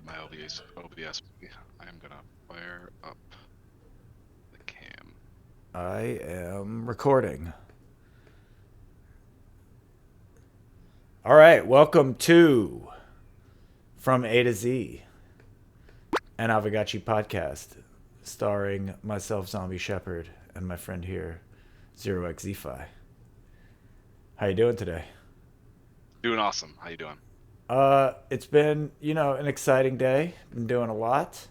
my OBS. I am gonna fire up the cam. I am recording. All right, welcome to From A to Z, an Aavegotchi Podcast, starring myself, ZombieShepherd, and my friend here, 0xZefi. How you doing today? Doing awesome. How you doing? It's been, an exciting day. Been doing a lot.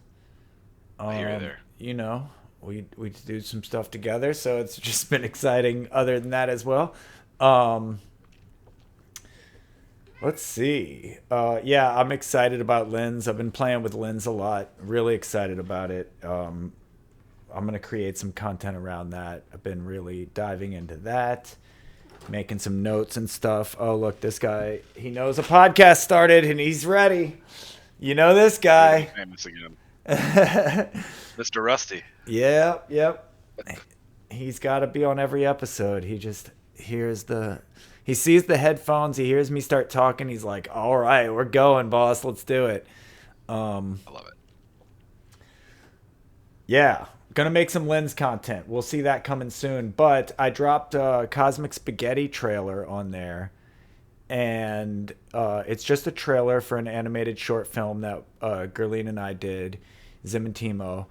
I hear you there. We do some stuff together, so it's just been exciting other than that as well. Um, Let's see. Yeah, I'm excited about Lens. I've been playing with Lens a lot. Really excited about it. I'm going to create some content around that. I've been really diving into that, making some notes and stuff. Oh, look, this guy, he knows a podcast started and he's ready. You know this guy. Famous again. Mr. Rusty. Yep. He's got to be on every episode. He just hears he sees the headphones. He hears me start talking. He's like, all right, we're going, boss. Let's do it. I love it. Yeah. Gonna make some Lens content. We'll see that coming soon. But I dropped a Cosmic Spaghetti trailer on there. And it's just a trailer for an animated short film that Gerline and I did, Zim and Timo.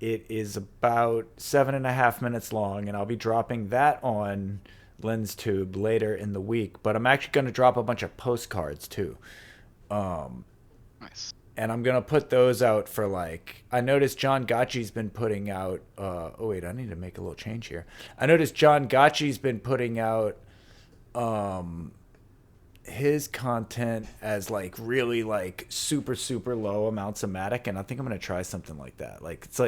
It is about 7.5 minutes long, and I'll be dropping that on LensTube later in the week. But I'm actually going to drop a bunch of postcards too. Nice. And I'm going to put those out for I noticed John Gotchi's been putting out, oh wait, I need to make a little change here. I noticed John Gotchi's been putting out his content as really super low amounts of matic, and I think I'm going to try something like that. It's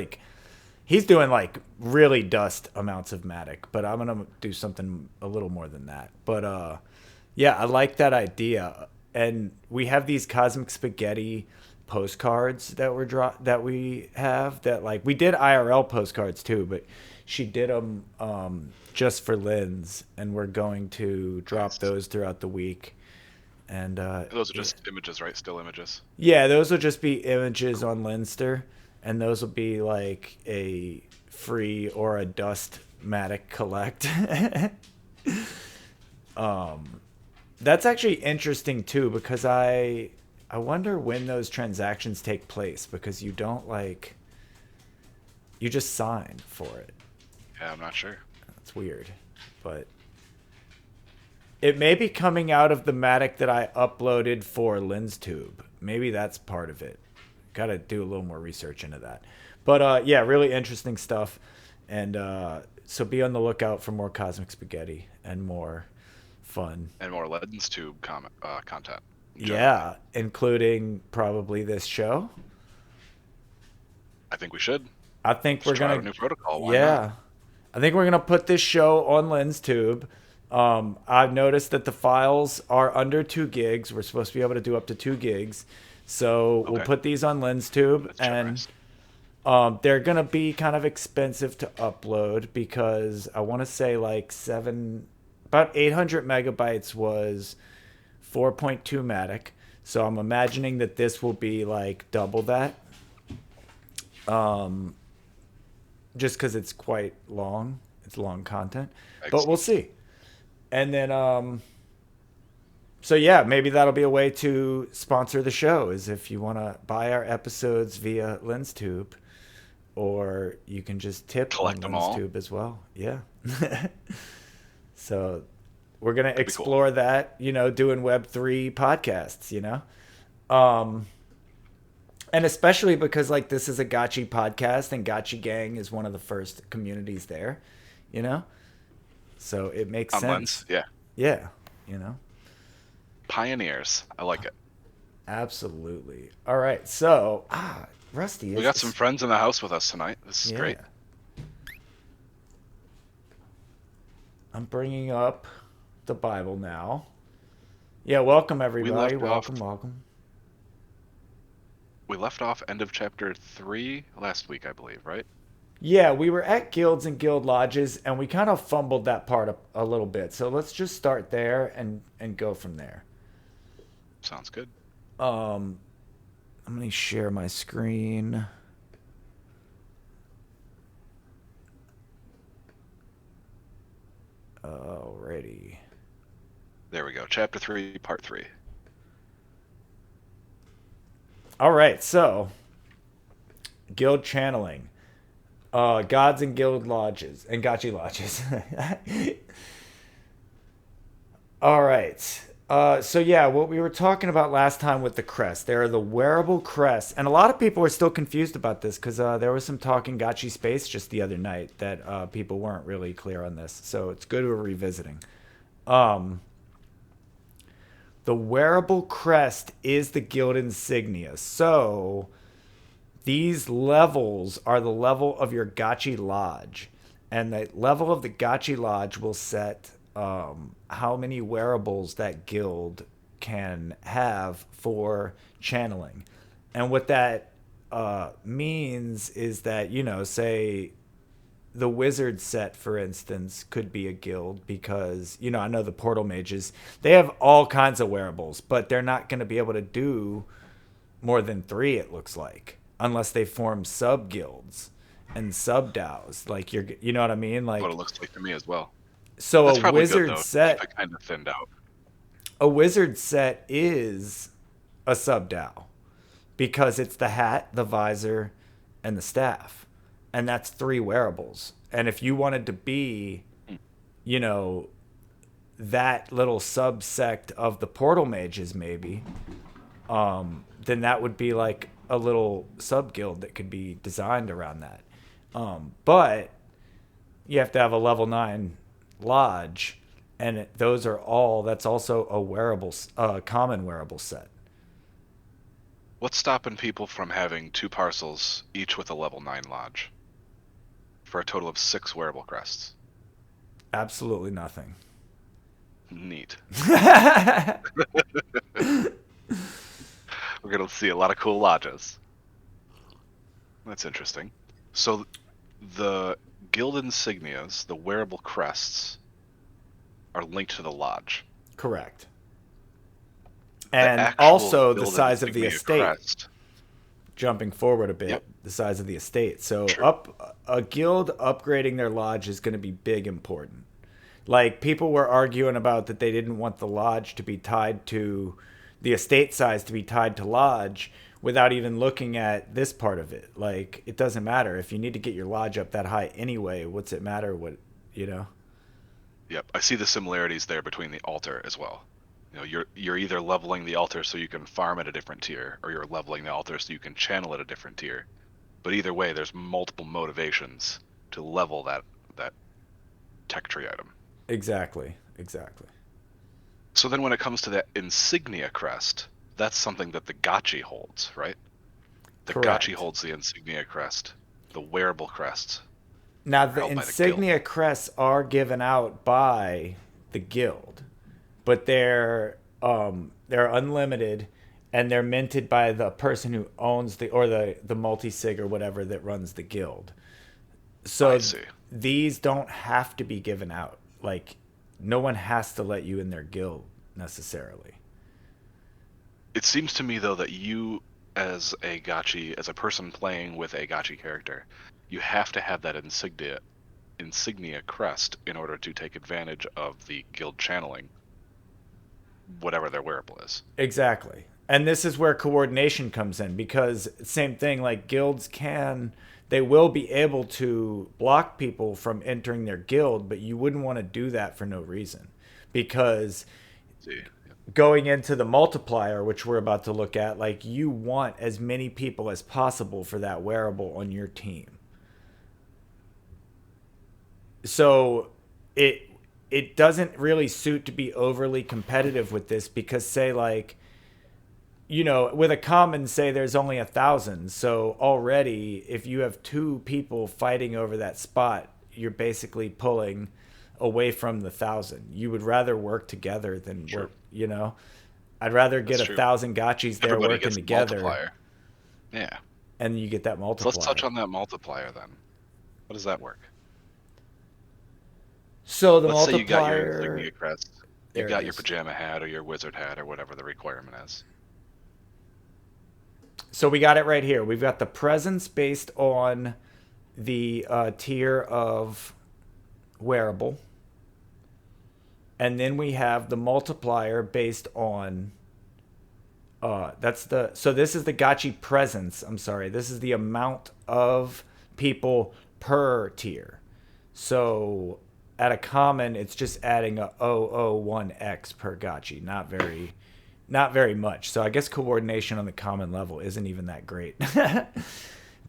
he's doing really dust amounts of matic, but I'm going to do something a little more than that. But yeah, I like that idea. And we have these Cosmic Spaghetti postcards that we have that we did IRL postcards too, but she did them just for Lens, and we're going to drop those throughout the week. And those are just images, right? Still images. Yeah, those will just be images on Lenster, and those will be a free or a dust matic collect. That's actually interesting too, because I wonder when those transactions take place, because you don't you just sign for it. Yeah, I'm not sure. That's weird, but it may be coming out of the matic that I uploaded for LensTube. Maybe that's part of it. Got to do a little more research into that. But yeah, really interesting stuff. And so be on the lookout for more Cosmic Spaghetti and more fun. And more LensTube content. Yeah, including probably this show. I think we should. I think we're going to... a new protocol. Why yeah. not? I think we're going to put this show on LensTube. I've noticed that the files are under 2 gigs. We're supposed to be able to do up to 2 gigs. So we'll put these on LensTube, and they're going to be kind of expensive to upload, because I want to say about 800 megabytes was 4.2 matic. So I'm imagining that this will be double that. Just because it's quite long. It's long content. Excellent. But we'll see. And then, so yeah, maybe that'll be a way to sponsor the show, is if you want to buy our episodes via LensTube, or you can just tip Collect on them all. LensTube as well. Yeah. So we're going to explore that, doing Web3 podcasts, and especially because this is a Gotchi podcast, and Gotchi Gang is one of the first communities there, So it makes sense. Lens, yeah. Yeah, Pioneers. I like it. Absolutely. All right. So, Rusty. We got some friends in the house with us tonight. This is great. I'm bringing up the Bible now. Yeah, welcome everybody. Welcome. We left off end of chapter 3 last week, I believe, right? Yeah, we were at guilds and guild lodges, and we kind of fumbled that part a little bit. So let's just start there and go from there. Sounds good. Let me share my screen. Alrighty. There we go. Chapter 3, Part 3. All right, so guild channeling, gods and guild lodges and gotchi lodges. All right. So yeah, what we were talking about last time with the crest, there are the wearable crests, and a lot of people are still confused about this because there was some talk in Gotchi Space just the other night that people weren't really clear on this. So it's good we're revisiting. Um, the wearable crest is the guild insignia. So these levels are the level of your Gotchi Lodge. And the level of the Gotchi Lodge will set how many wearables that guild can have for channeling. And what that means is that, say the wizard set, for instance, could be a guild because, I know the portal mages, they have all kinds of wearables, but they're not going to be able to do more than 3, it looks like, unless they form sub guilds and sub DAOs. Like you know what I mean? What Like, it looks like to me as well. so That's a probably good, wizard though. set, Keep it kind of thinned out. a wizard set is a sub DAO because it's the hat, the visor, and the staff, and that's 3 wearables. And if you wanted to be, you know, that little subsect of the portal mages, maybe, then that would be like a little sub guild that could be designed around that. But you have to have a level 9 lodge, and those are all. That's also a wearable, common wearable set. What's stopping people from having 2 parcels, each with a level 9 lodge, for a total of 6 wearable crests? Absolutely nothing. Neat. We're gonna see a lot of cool lodges. That's interesting. So the guild insignias, the wearable crests, are linked to the lodge. Correct. The And actual also the guild size of the insignia estate. crest. Jumping forward a bit, Yep. the size of the estate. So True. a guild upgrading their lodge is going to be big important. Like, people were arguing about that they didn't want the lodge to be tied to the estate size, to be tied to lodge, without even looking at this part of it. Like, it doesn't matter if you need to get your lodge up that high anyway. What's it matter what, you know? Yep, I see the similarities there between the altar as well. You're either leveling the altar so you can farm at a different tier, or you're leveling the altar so you can channel at a different tier. But either way, there's multiple motivations to level that tech tree item. Exactly. So then when it comes to that insignia crest, that's something that the Gotchi holds, right? The Correct. Gotchi holds the insignia crest, the wearable crest. Now, the held by the insignia crests are given out by the guild, but they're unlimited, and they're minted by the person who owns the multi-sig or whatever that runs the guild. So I see. these don't have to be given out. Like, no one has to let you in their guild necessarily. It seems to me, though, that you, as a Gotchi, as a person playing with a Gotchi character, you have to have that insignia crest in order to take advantage of the guild channeling, whatever their wearable is. Exactly. And this is where coordination comes in, because same thing, like, they will be able to block people from entering their guild, but you wouldn't want to do that for no reason, because See? going into the multiplier, which we're about to look at, like, you want as many people as possible for that wearable on your team. So it doesn't really suit to be overly competitive with this, because, say, like, with a common, say there's only 1,000. So already, if you have 2 people fighting over that spot, you're basically pulling away from the 1,000. You would rather work together than Sure. work. I'd rather get That's true. 1,000 gotchis there Everybody working gets together, multiplier. Yeah. and you get that So multiplier. let's touch on that multiplier then. How does that work? So the Let's say you got your multiplier. insignia crest, There you got it your is. pajama hat or your wizard hat or whatever the requirement is. So we got it right here. We've got the presence based on the tier of wearable, and then we have the multiplier based on so this is the Gotchi presence. I'm sorry. This is the amount of people per tier. So at a common, it's just adding a 001x per Gotchi. Not very much. So I guess coordination on the common level isn't even that great.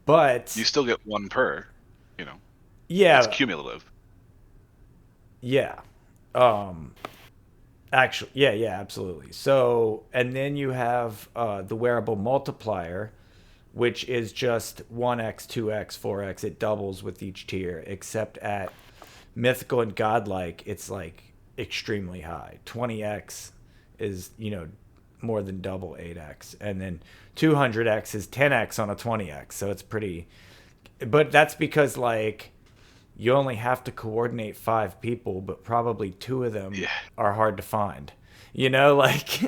But You still get one per, you know. It's yeah, cumulative. yeah. Um Actually, yeah, yeah, absolutely. So, and then you have the wearable multiplier, which is just 1x, 2x, 4x. It doubles with each tier, except at mythical and godlike, it's like extremely high. 20x is, more than double 8x. And then 200x is 10x on a 20x. So it's pretty. But that's because, like, you only have to coordinate 5 people, but probably 2 of them Yeah. are hard to find. Like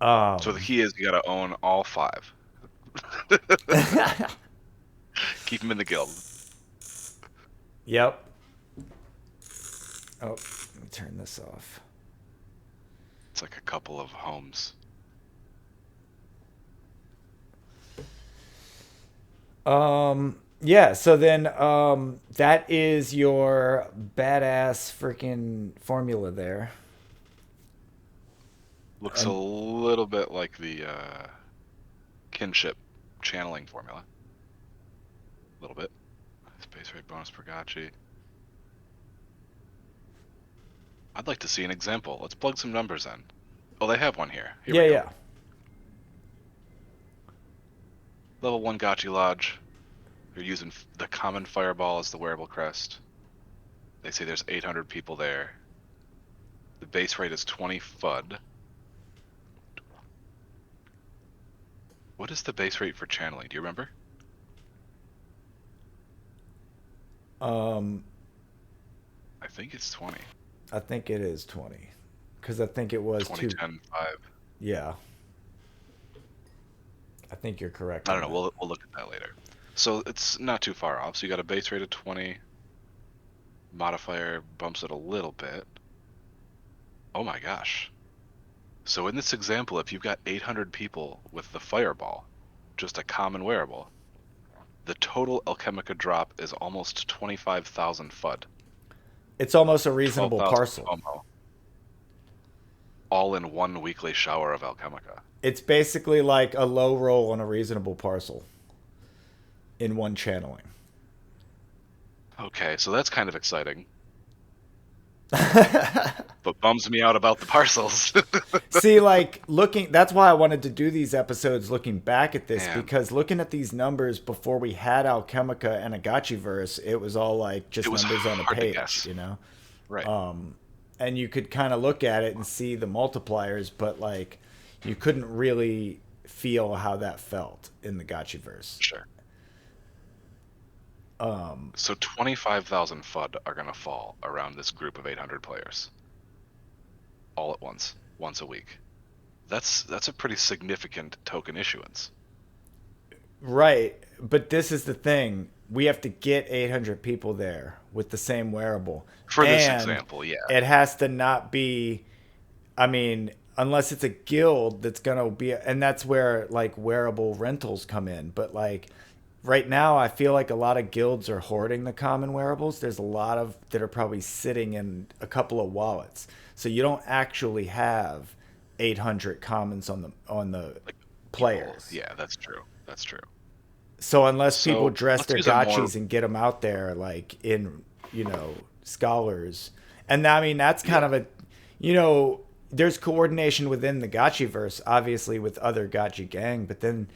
So the key is you got to own all 5. Keep them in the guild. Yep. Oh, let me turn this off. It's like a couple of homes. Yeah, so then that is your badass freaking formula there. Looks a And little bit like the kinship channeling formula. A little bit. Space rate bonus per Gotchi. I'd like to see an example. Let's plug some numbers in. Oh, they have one here. Here yeah, we go. yeah. Level 1 Gotchi Lodge. They're using the common fireball as the wearable crest. They say there's 800 people there. The base rate is 20 FUD. What is the base rate for channeling? Do you remember? Um I think it's 20. I think it is 20 cuz I think it was 20, 2. 10, 5. Yeah. I think you're correct I on don't know. that. We'll look at that later. So it's not too far off. So you got a base rate of 20. Modifier bumps it a little bit. Oh my gosh. So in this example, if you've got 800 people with the fireball, just a common wearable, the total Alchemica drop is almost 25,000 FUD. It's almost a reasonable 12,000 parcel. FOMO. All in one weekly shower of Alchemica. It's basically like a low roll on a reasonable parcel in one channeling. Okay, so that's kind of exciting. But bums me out about the parcels. See, like that's why I wanted to do these episodes looking back at this, Man, because looking at these numbers before we had Alchemica and a Gotchiverse, it was all like just it was numbers on a hard to page, guess. Right. And you could kind of look at it and see the multipliers, but like you couldn't really feel how that felt in the Gotchiverse. Sure. So 25,000 FUD are going to fall around this group of 800 players. All at once a week. That's a pretty significant token issuance. Right, but this is the thing. We have to get 800 people there with the same wearable. For this And example, yeah. it has to not be, I mean, unless it's a guild that's going to be, and that's where like wearable rentals come in. But like right now, I feel like a lot of guilds are hoarding the common wearables. There's a lot of that are probably sitting in a couple of wallets. So you don't actually have 800 commons on the Like players. People, yeah, that's true. That's true. So unless people So dress let's their use a more gotchis and get them out there, like in, scholars, and I mean that's kind yeah. of there's coordination within the Gotchiverse, obviously with other Gotchi gang, but then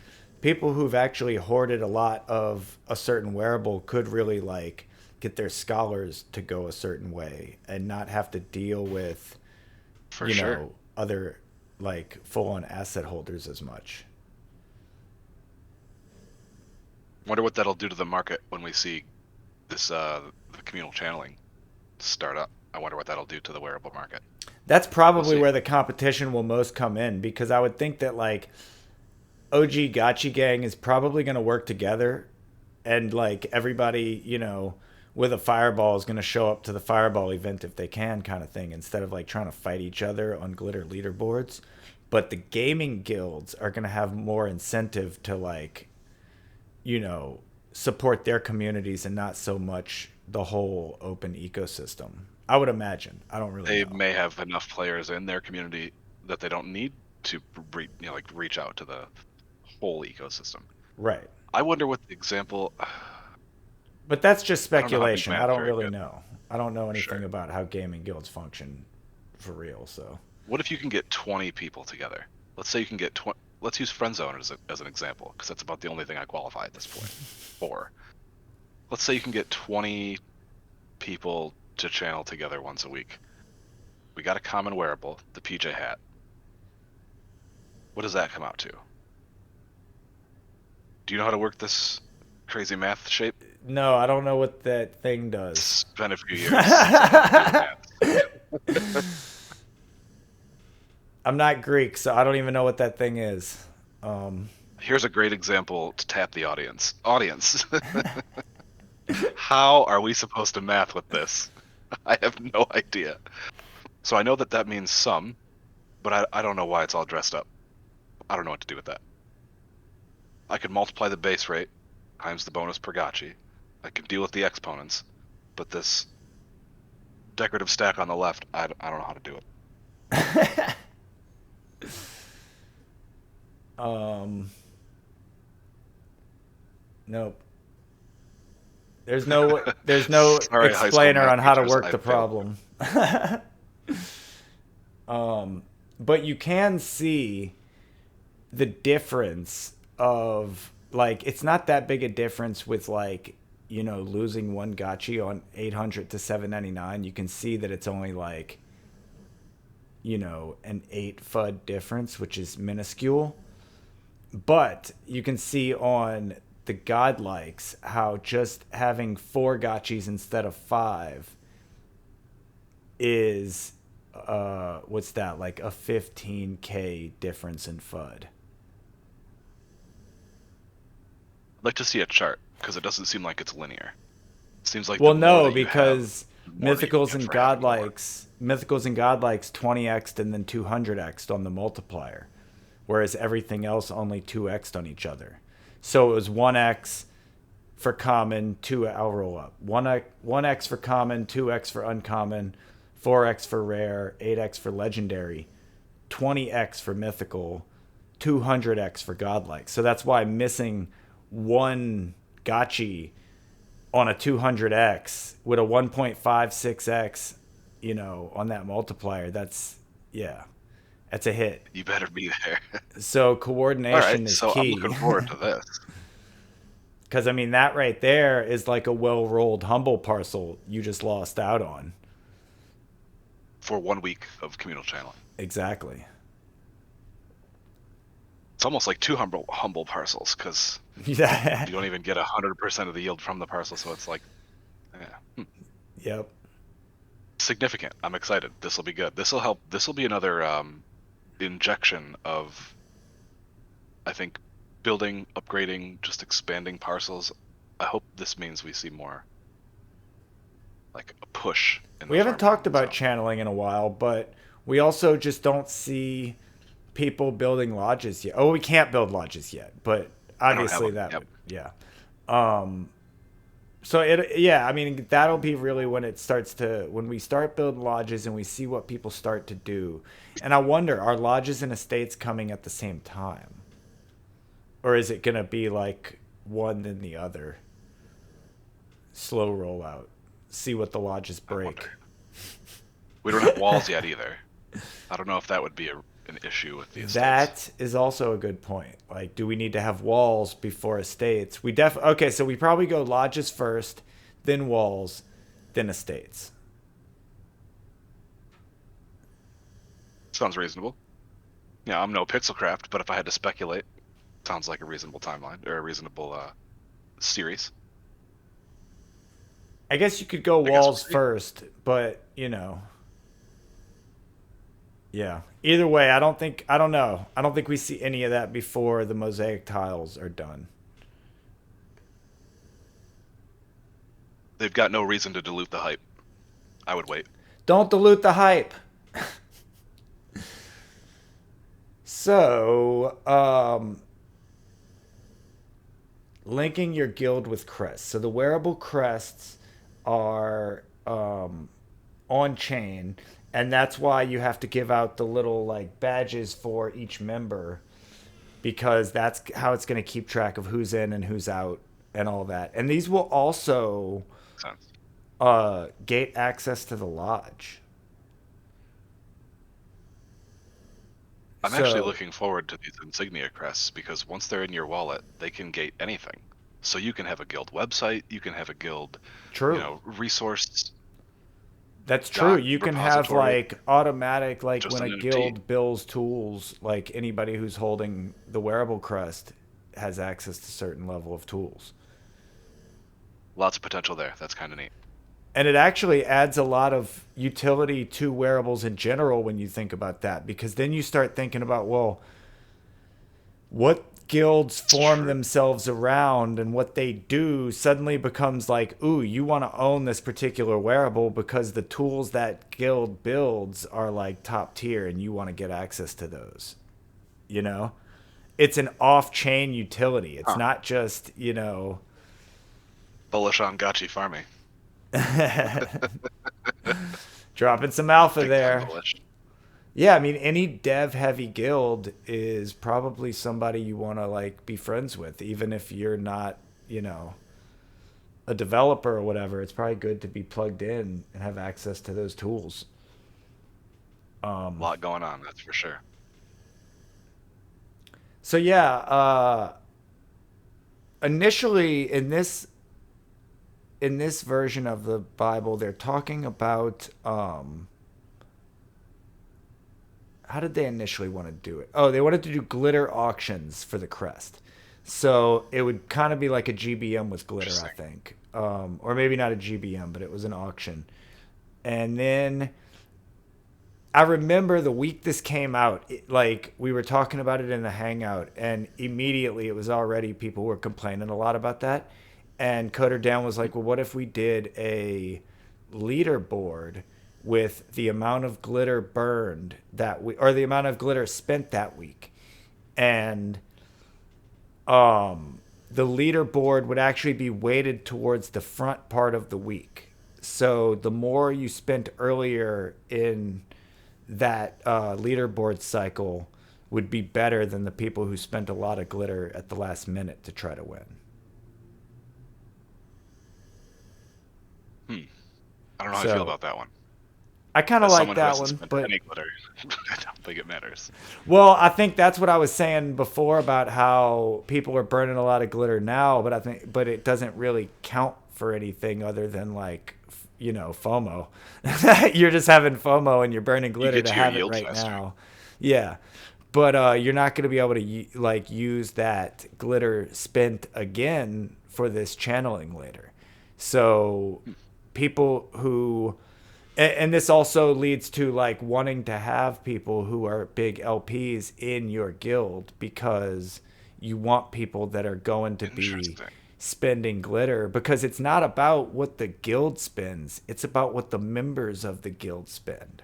people who've actually hoarded a lot of a certain wearable could really like get their scholars to go a certain way and not have to deal with, For sure. other like full-on asset holders as much. Wonder what that'll do to the market when we see this the communal channeling start up. I wonder what that'll do to the wearable market. That's We'll probably see. where the competition will most come in because I would think that like OG Gotchi Gang is probably going to work together and like everybody, with a fireball is going to show up to the fireball event if they can kind of thing instead of like trying to fight each other on glitter leaderboards. But the gaming guilds are going to have more incentive to like, you know, support their communities and not so much the whole open ecosystem. I would imagine. I don't really They know. may have enough players in their community that they don't need to like reach out to the whole ecosystem. Right. I wonder what the example. But that's just I don't know how to make speculation. I math don't very really good. know. I don't know anything Sure. about how gaming guilds function for real, so. What if you can get 20 people together? Let's say you can get 20. Let's use friend zone as an example, because that's about the only thing I qualify at this point for. Let's say you can get 20 people to channel together once a week. We got a common wearable, the PJ hat. What does that come out to? Do you know how to work this crazy math shape? No, I don't know what that thing does. It's been a few years since I had to do the math. I'm not Greek, so I don't even know what that thing is. Here's a great example to tap the audience. Audience, how are we supposed to math with this? I have no idea. So I know that that means sum, but I don't know why it's all dressed up. I don't know what to do with that. I could multiply the base rate times the bonus per gotchi. I can deal with the exponents, but this decorative stack on the left, I don't know how to do it. um, nope. There's no Sorry, high school explainer math on how to teachers, work I the failed. problem. But you can see the difference of like it's not that big a difference with like losing one gotchi on 800 to 799. You can see that it's only like an 8 FUD difference, which is minuscule. But you can see on the godlikes how just having 4 gotchis instead of 5 is what's that, like a 15k difference in FUD. I'd like to see a chart because it doesn't seem like it's linear. It seems like the Well, more no, that you have, because the more that you can get for having more. mythicals and godlikes 20x'd and then 200x'd on the multiplier, whereas everything else only 2x'd on each other. So it was 1x for common, 2 I'll roll up. 1x for common, 2x for uncommon, 4x for rare, 8x for legendary, 20x for mythical, 200x for godlike. So that's why missing one gotchi on a 200x with a 1.56x, on that multiplier, yeah, that's a hit. You better be there. So All right, coordination is so I'm key. looking forward to this. Because, I mean, that right there is like a well rolled humble parcel you just lost out on. For 1 week of communal channeling. Exactly. It's almost like two humble parcels because Yeah. you don't even get 100% of the yield from the parcel, so it's like, yeah, Yep. significant. I'm excited. This will be good. This will help. This will be another injection of, I think, building, upgrading, just expanding parcels. I hope this means we see more, like a push in We the haven't farming talked about zone. channeling in a while, but we also just don't see people building lodges yet. Oh, we can't build lodges yet, but I don't have obviously them. that Yep. would, yeah. So yeah, I mean, that'll be really when we start building lodges and we see what people start to do. And I wonder, are lodges and estates coming at the same time? Or is it going to be like one then the other? Slow rollout. See what the lodges I break. wonder. We don't have walls yet either. I don't know if that would be an issue with the estates. That is also a good point. Like, do we need to have walls before estates? Okay, so we probably go lodges first, then walls, then estates. Sounds reasonable. Yeah, I'm no Pixelcraft, but if I had to speculate, sounds like a reasonable timeline or a reasonable series. I guess you could go I guess we'll walls see. first, but Yeah. Either way, I don't know. I don't think we see any of that before the Mosaic Tiles are done. They've got no reason to dilute the hype. I would wait. Don't dilute the hype. So, linking your guild with crests. So the wearable crests are on chain, and that's why you have to give out the little like badges for each member, because that's how it's going to keep track of who's in and who's out and all that. And these will also Makes sense. gate access to the lodge. I'm actually So looking forward to these insignia crests because once they're in your wallet, they can gate anything. So you can have a guild website, you can have a guild, true. resource That's true. doc You can have repository, like automatic, like just when an a NFT. guild builds tools, like anybody who's holding the wearable crest has access to certain level of tools. Lots of potential there. That's kind of neat. And it actually adds a lot of utility to wearables in general when you think about that, because then you start thinking about, well, what guilds It's form true. themselves around and what they do suddenly becomes like, ooh, you want to own this particular wearable because the tools that guild builds are like top tier and you want to get access to those. You know? It's an off chain utility. It's Huh. not just, you know, Bullish on Gotchi farming. dropping some alpha Big time there. bullish. Yeah, I mean, any dev heavy guild is probably somebody you want to like be friends with, even if you're not, you know, a developer or whatever. It's probably good to be plugged in and have access to those tools. A lot going on, that's for sure. So yeah, initially in this version of the Bible, they're talking about how did they initially want to do it? Oh, they wanted to do glitter auctions for the crest. So it would kind of be like a GBM with glitter, I Interesting. think, or maybe not a GBM, but it was an auction. And then I remember the week this came out, like we were talking about it in the Hangout, and immediately it was already people were complaining a lot about that. And Coder Dan was like, "Well, what if we did a leaderboard with the amount of glitter burned that week, or the amount of glitter spent that week?" And the leaderboard would actually be weighted towards the front part of the week. So the more you spent earlier in that leaderboard cycle would be better than the people who spent a lot of glitter at the last minute to try to win. Hmm. I don't know how I feel So about that one. I kind of As like someone who that hasn't one, spent but any glitter, I don't think it matters. well, I think that's what I was saying before about how people are burning a lot of glitter now, but I think but it doesn't really count for anything other than like you know FOMO. You're just having FOMO and you're burning You glitter get to to your have it yield right faster. now. Yeah. But you're not going to be able to like use that glitter spent again for this channeling later. So people who and this also leads to like wanting to have people who are big LPs in your guild because you want people that are going to be Interesting. spending glitter, because it's not about what the guild spends, it's about what the members of the guild spend.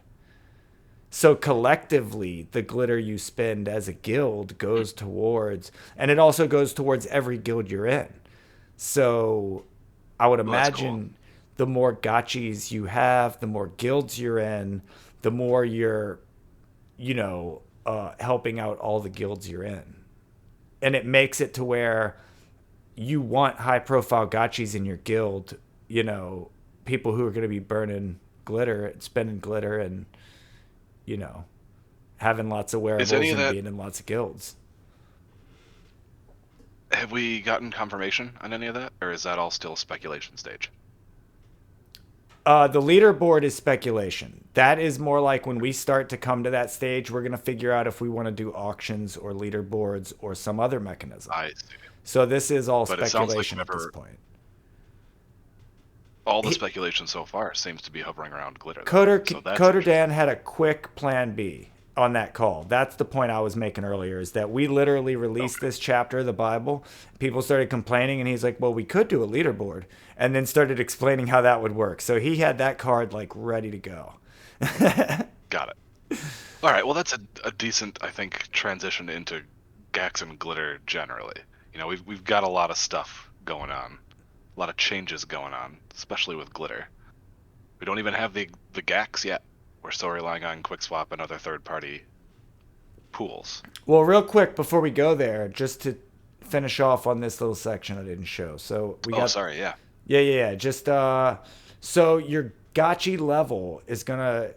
So collectively, the glitter you spend as a guild Hmm. goes towards, and it also goes towards every guild you're in. So I would Well, that's cool. imagine the more gotchis you have, the more guilds you're in, the more you're, you know, helping out all the guilds you're in. And it makes it to where you want high profile gotchis in your guild, you know, people who are going to be burning glitter, spending glitter, and, you know, having lots of Is any wearables of and that, being in lots of guilds. have we gotten confirmation on any of that? Or is that all still speculation stage? The leaderboard is speculation. That is more like when we start to come to that stage, we're going to figure out if we want to do auctions or leaderboards or some other mechanism. I see. So this is all But it sounds like speculation at this whenever point. all the He, speculation so far seems to be hovering around glitter, though. Coder So that's Coder interesting. Dan had a quick plan B. on that call. That's the point I was making earlier, is that we literally released Okay. this chapter of the Bible. People started complaining, and he's like, well, we could do a leaderboard, and then started explaining how that would work. So he had that card like ready to go. Got it. All right. Well, that's a decent, I think, transition into Gax and Glitter generally. You know, we've got a lot of stuff going on, a lot of changes going on, especially with Glitter. We don't even have the Gax yet. We're still relying on QuickSwap and other third-party pools. Well, real quick before we go there, just to finish off on this little section I didn't show. So we Oh, got, sorry. Yeah. yeah. Just so your gotchi level is gonna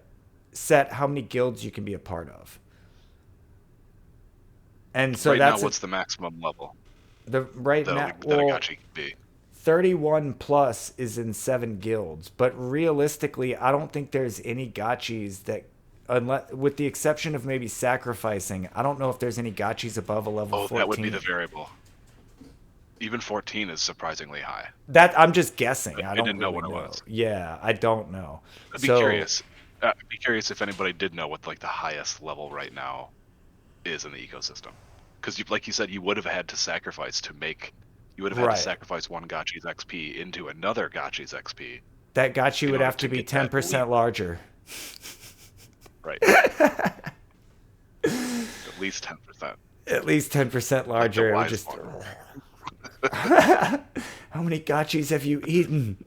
set how many guilds you can be a part of. And so Right now, that's what's the maximum level the right that now. that a Well, Gotchi can be? 31 plus is in 7 guilds, but realistically, I don't think there's any gotchis that, unless with the exception of maybe sacrificing, I don't know if there's any gotchis above a level Oh, that would be 14. the variable. Even 14 is surprisingly high. That I'm just guessing. I I don't didn't know really what it know. was. Yeah, I don't know. I'd be So curious. I'd be curious if anybody did know what like the highest level right now is in the ecosystem. Because like you said, you would have had to sacrifice to make. You would have had to right, sacrifice one Gotchi's XP into another Gotchi's XP that gotchi in would order have to to be get that elite. 10% larger. Right. At least 10%. At least 10% Like the larger. It would wise just. one. How many gotchis have you eaten?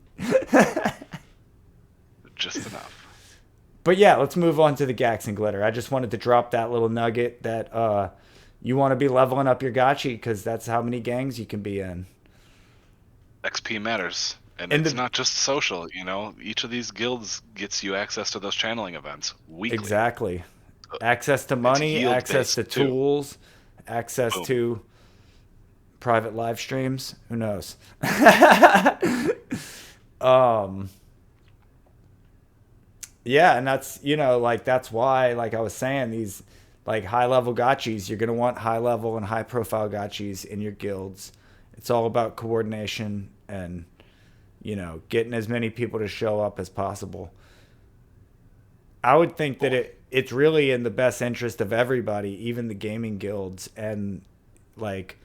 Just enough. But yeah, let's move on to the Gax and Glitter. I just wanted to drop that little nugget that you want to be leveling up your gotchi because that's how many gangs you can be in. XP matters. And And it's the not just social, you know. Each of these guilds gets you access to those channeling events weekly. exactly access to It's money, yield access to based too. tools, access Boom. to private live streams. Who knows? um, yeah, and that's like that's why like I was saying these like high level gotchis. You're gonna want high level and high profile gotchis in your guilds. It's all about coordination and getting as many people to show up as possible. I would think that Cool. it's really in the best interest of everybody, even the gaming guilds and like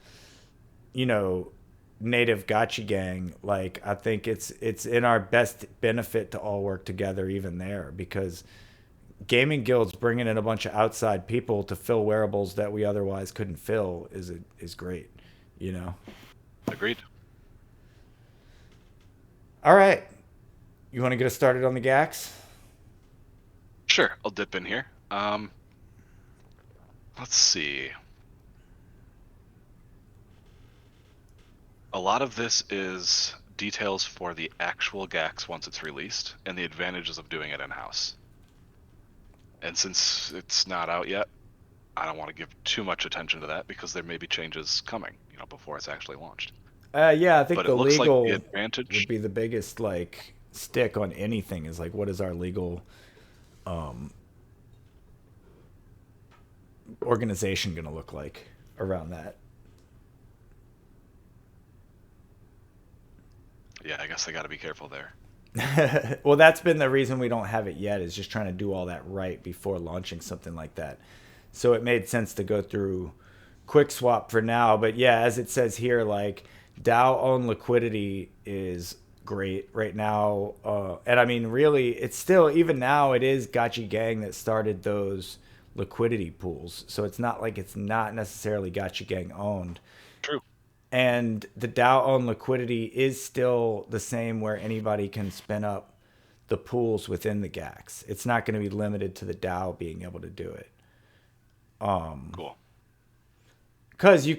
you know native gotchi gang. Like I think it's in our best benefit to all work together, even there, because gaming guilds bringing in a bunch of outside people to fill wearables that we otherwise couldn't fill is great. You know. Agreed. All right, you want to get us started on the Gax? Sure, I'll dip in here. Let's see. A lot of this is details for the actual Gax once it's released and the advantages of doing it in-house. And since it's not out yet, I don't want to give too much attention to that because there may be changes coming, before it's actually launched. Yeah, I think But it the looks like the legal would advantage. be the biggest like stick on anything is like what is our legal um, organization going to look like around that. Yeah, I guess I got to be careful there. Well, that's been the reason we don't have it yet, is just trying to do all that right before launching something like that. So it made sense to go through QuickSwap for now. But yeah, as it says here, like DAO owned liquidity is great right now. And I mean, really, it's still, even now, it is Gotchi Gang that started those liquidity pools. So it's not like it's not necessarily Gotchi Gang owned. True. And the DAO owned liquidity is still the same, where anybody can spin up the pools within the GAX. It's not going to be limited to the DAO being able to do it. Cool. Because you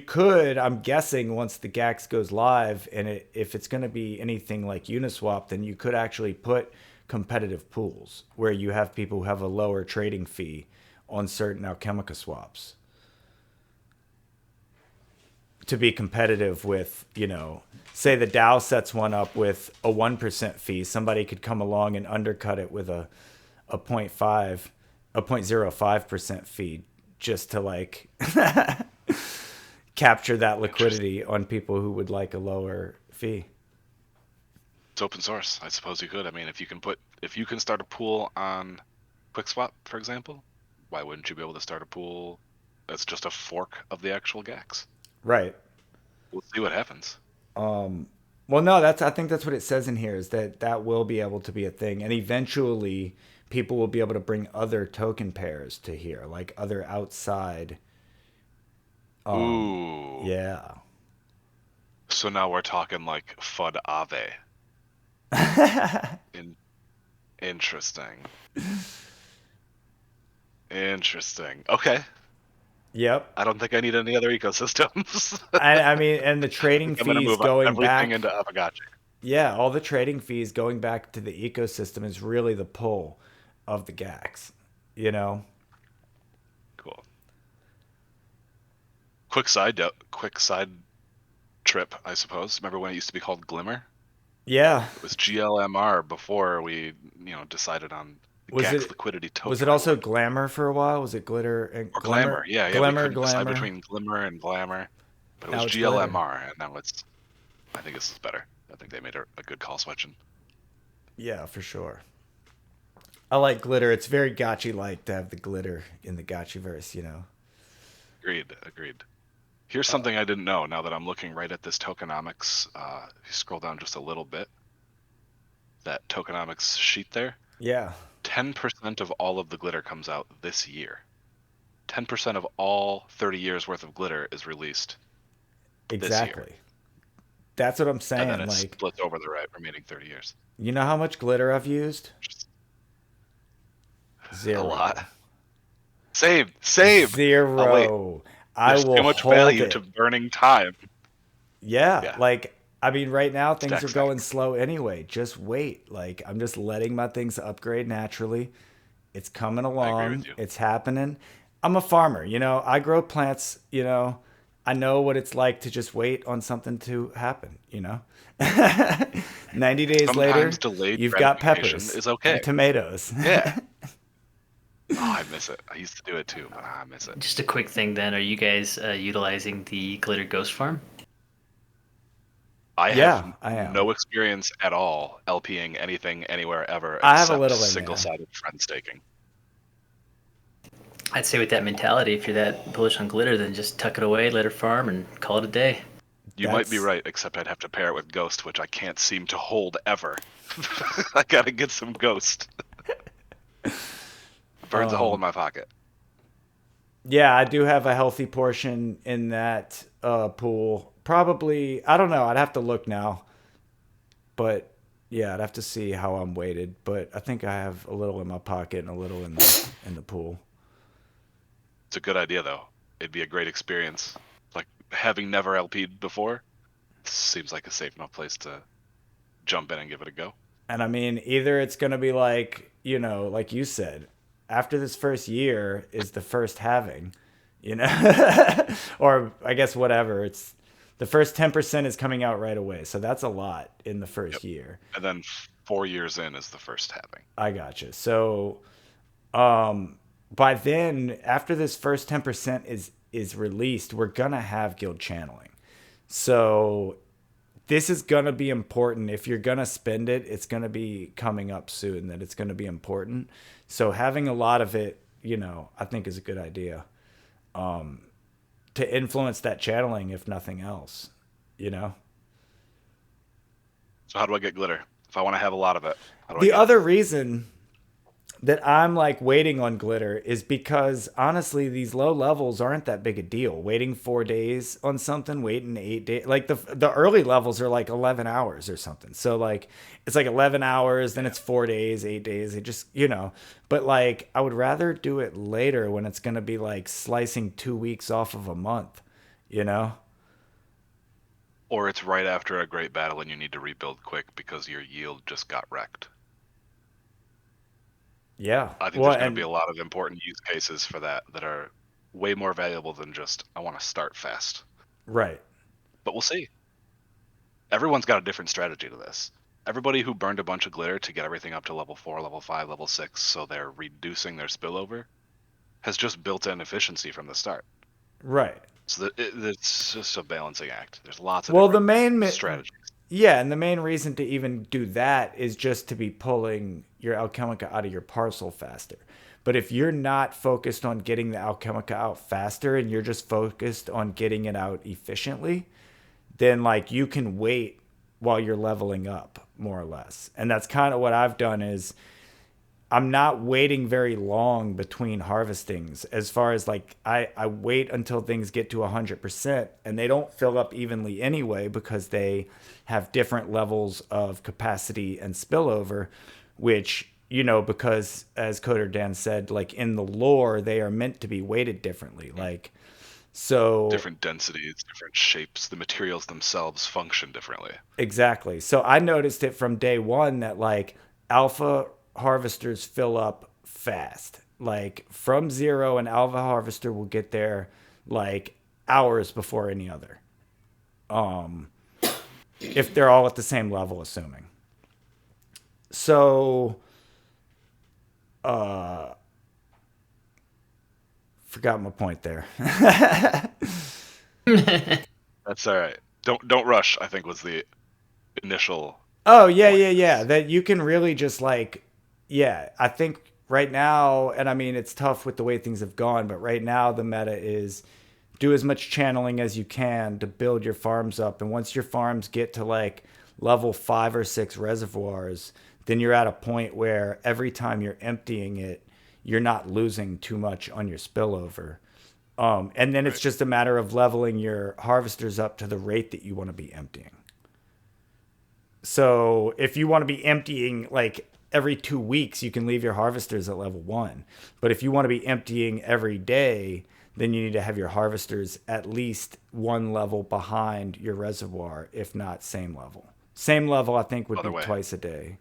could, I'm guessing, once the GAX goes live, and if it's going to be anything like Uniswap, then you could actually put competitive pools where you have people who have a lower trading fee on certain Alchemica swaps to be competitive with, say the DAO sets one up with a 1% fee. Somebody could come along and undercut it with a 0.5, a 0.05% fee, just to like capture that liquidity on people who would like a lower fee. It's open source. I suppose you could. I mean, if you can start a pool on QuickSwap, for example, Why wouldn't you be able to start a pool that's just a fork of the actual Gax? Right. We'll see what happens. Well, no, that's I think that's what it says in here is that that will be able to be a thing, and eventually people will be able to bring other token pairs to here, like other outside. Ooh. Yeah. So now we're talking like FUD Aave. In- Interesting. Interesting. Okay. Yep. I don't think I need any other ecosystems. I mean, and the I trading think I'm gonna fees move going everything back. into Aavegotchi. Yeah, all the trading fees going back to the ecosystem is really the pull of the Gax. You know? Cool. Quick side trip, I suppose. Remember when it used to be called Glimmer? Yeah. It was GLMR before we, decided on the Was Gax it liquidity was token it I also wanted. Glamour for a while? Was it Glitter and Or Glimmer? Glamour. Yeah, we Glimmer, couldn't decide Glamour. between Glimmer and Glamour, but it Now was it's Glitter. GLMR, and now I think this is better. I think they made a good call switching. Yeah, for sure. I like glitter. It's very gotchi like to have the glitter in the Gotchiverse, you know. Agreed. Here's something I didn't know now that I'm looking right at this tokenomics. If you scroll down just a little bit, that tokenomics sheet there, Yeah. 10% of all of the glitter comes out this year. 10% of all 30 years worth of glitter is released this year. Exactly. That's what I'm And then saying. it Like, splits over the remaining 30 years. you know how much glitter I've used? Just a lot. Zero. Same. I'll wait. Zero. I There's will too much hold value to it. burning time. Yeah, Yeah. like I mean, right now things are Stack. going slow anyway. Just wait. Like I'm just letting my things upgrade naturally. It's coming I agree with along. you. It's happening. I'm a farmer, you know. I grow plants, you know. I know what it's like to just wait on something to happen, you know. 90 days Sometimes later, delayed you've got gratification peppers is okay. and tomatoes. Yeah. Oh, I miss it. I used to do it too, but I miss it. Just a quick thing then. Are you guys utilizing the Glitter Ghost Farm? I have Yeah, I am. no experience at all LPing anything anywhere ever I have a except little in there. single-sided friend staking. I'd say with that mentality, if you're that bullish on glitter, then just tuck it away, let it farm, and call it a day. You might be That's right, except I'd have to pair it with Ghost, which I can't seem to hold ever. I gotta get some Ghost. Burns a hole in my pocket. Yeah, I do have a healthy portion in that pool. Probably, I don't know. I'd have to look now, but yeah, I'd have to see how I'm weighted. But I think I have a little in my pocket and a little in the pool. It's a good idea, though. It'd be a great experience. Like, having never LP'd before, seems like a safe enough place to jump in and give it a go. And I mean, either it's gonna be like you know, like you said, after this first year is the first halving, you know, or I guess whatever. It's the first 10% is coming out right away, so that's a lot in the first Yep. year. And then 4 years in is the first halving. I gotcha. So by then, after this first 10% is released, we're gonna have guild channeling. So this is gonna be important. If you're gonna spend it, it's gonna be coming up soon that it's gonna be important. So having a lot of it, you know, I think is a good idea. To influence that channeling, if nothing else, you know. So how do I get glitter? If I want to have a lot of it, how do I The get it? other reason that I'm like waiting on glitter is because honestly, these low levels aren't that big a deal. Waiting 4 days on something, waiting 8 days, like the early levels are like 11 hours or something. So like it's like 11 hours, then it's 4 days, 8 days. It just you know, but like I would rather do it later when it's gonna be like slicing 2 weeks off of a month, you know. Or it's right after a great battle and you need to rebuild quick because your yield just got wrecked. Yeah. I think Well, there's going to be and a lot of important use cases for that are way more valuable than just, I want to start fast. right. But we'll see. Everyone's got a different strategy to this. Everybody who burned a bunch of glitter to get everything up to level 4, level 5, level 6, so they're reducing their spillover, has just built in efficiency from the start. Right. So it's just a balancing act. There's lots of Well, the different main strategies. yeah, and the main reason to even do that is just to be pulling your alchemica out of your parcel faster. But if you're not focused on getting the Alchemica out faster and you're just focused on getting it out efficiently, then like you can wait while you're leveling up more or less. And that's kind of what I've done is I'm not waiting very long between harvestings as far as like I wait until things get to 100% and they don't fill up evenly anyway because they have different levels of capacity and spillover, which, you know, because as Coder Dan said, like in the lore, they are meant to be weighted differently. Like, so Different densities, different shapes, the materials themselves function differently. exactly. So I noticed it from day one that like alpha harvesters fill up fast. Like from zero, an alpha harvester will get there like hours before any other. If they're all at the same level, assuming. So, forgot my point there. That's all right. Don't rush, I think was the initial. Oh, yeah. That you can really just like, yeah, I think right now, and I mean, it's tough with the way things have gone, but right now the meta is do as much channeling as you can to build your farms up. And once your farms get to like level 5 or 6 reservoirs, then you're at a point where every time you're emptying it, you're not losing too much on your spillover. And then it's just a matter of leveling your harvesters up to the rate that you want to be emptying. So if you want to be emptying like every 2 weeks, you can leave your harvesters at level 1. But if you want to be emptying every day, then you need to have your harvesters at least 1 level behind your reservoir, if not same level. Same level, I think, would Other be way. twice a day.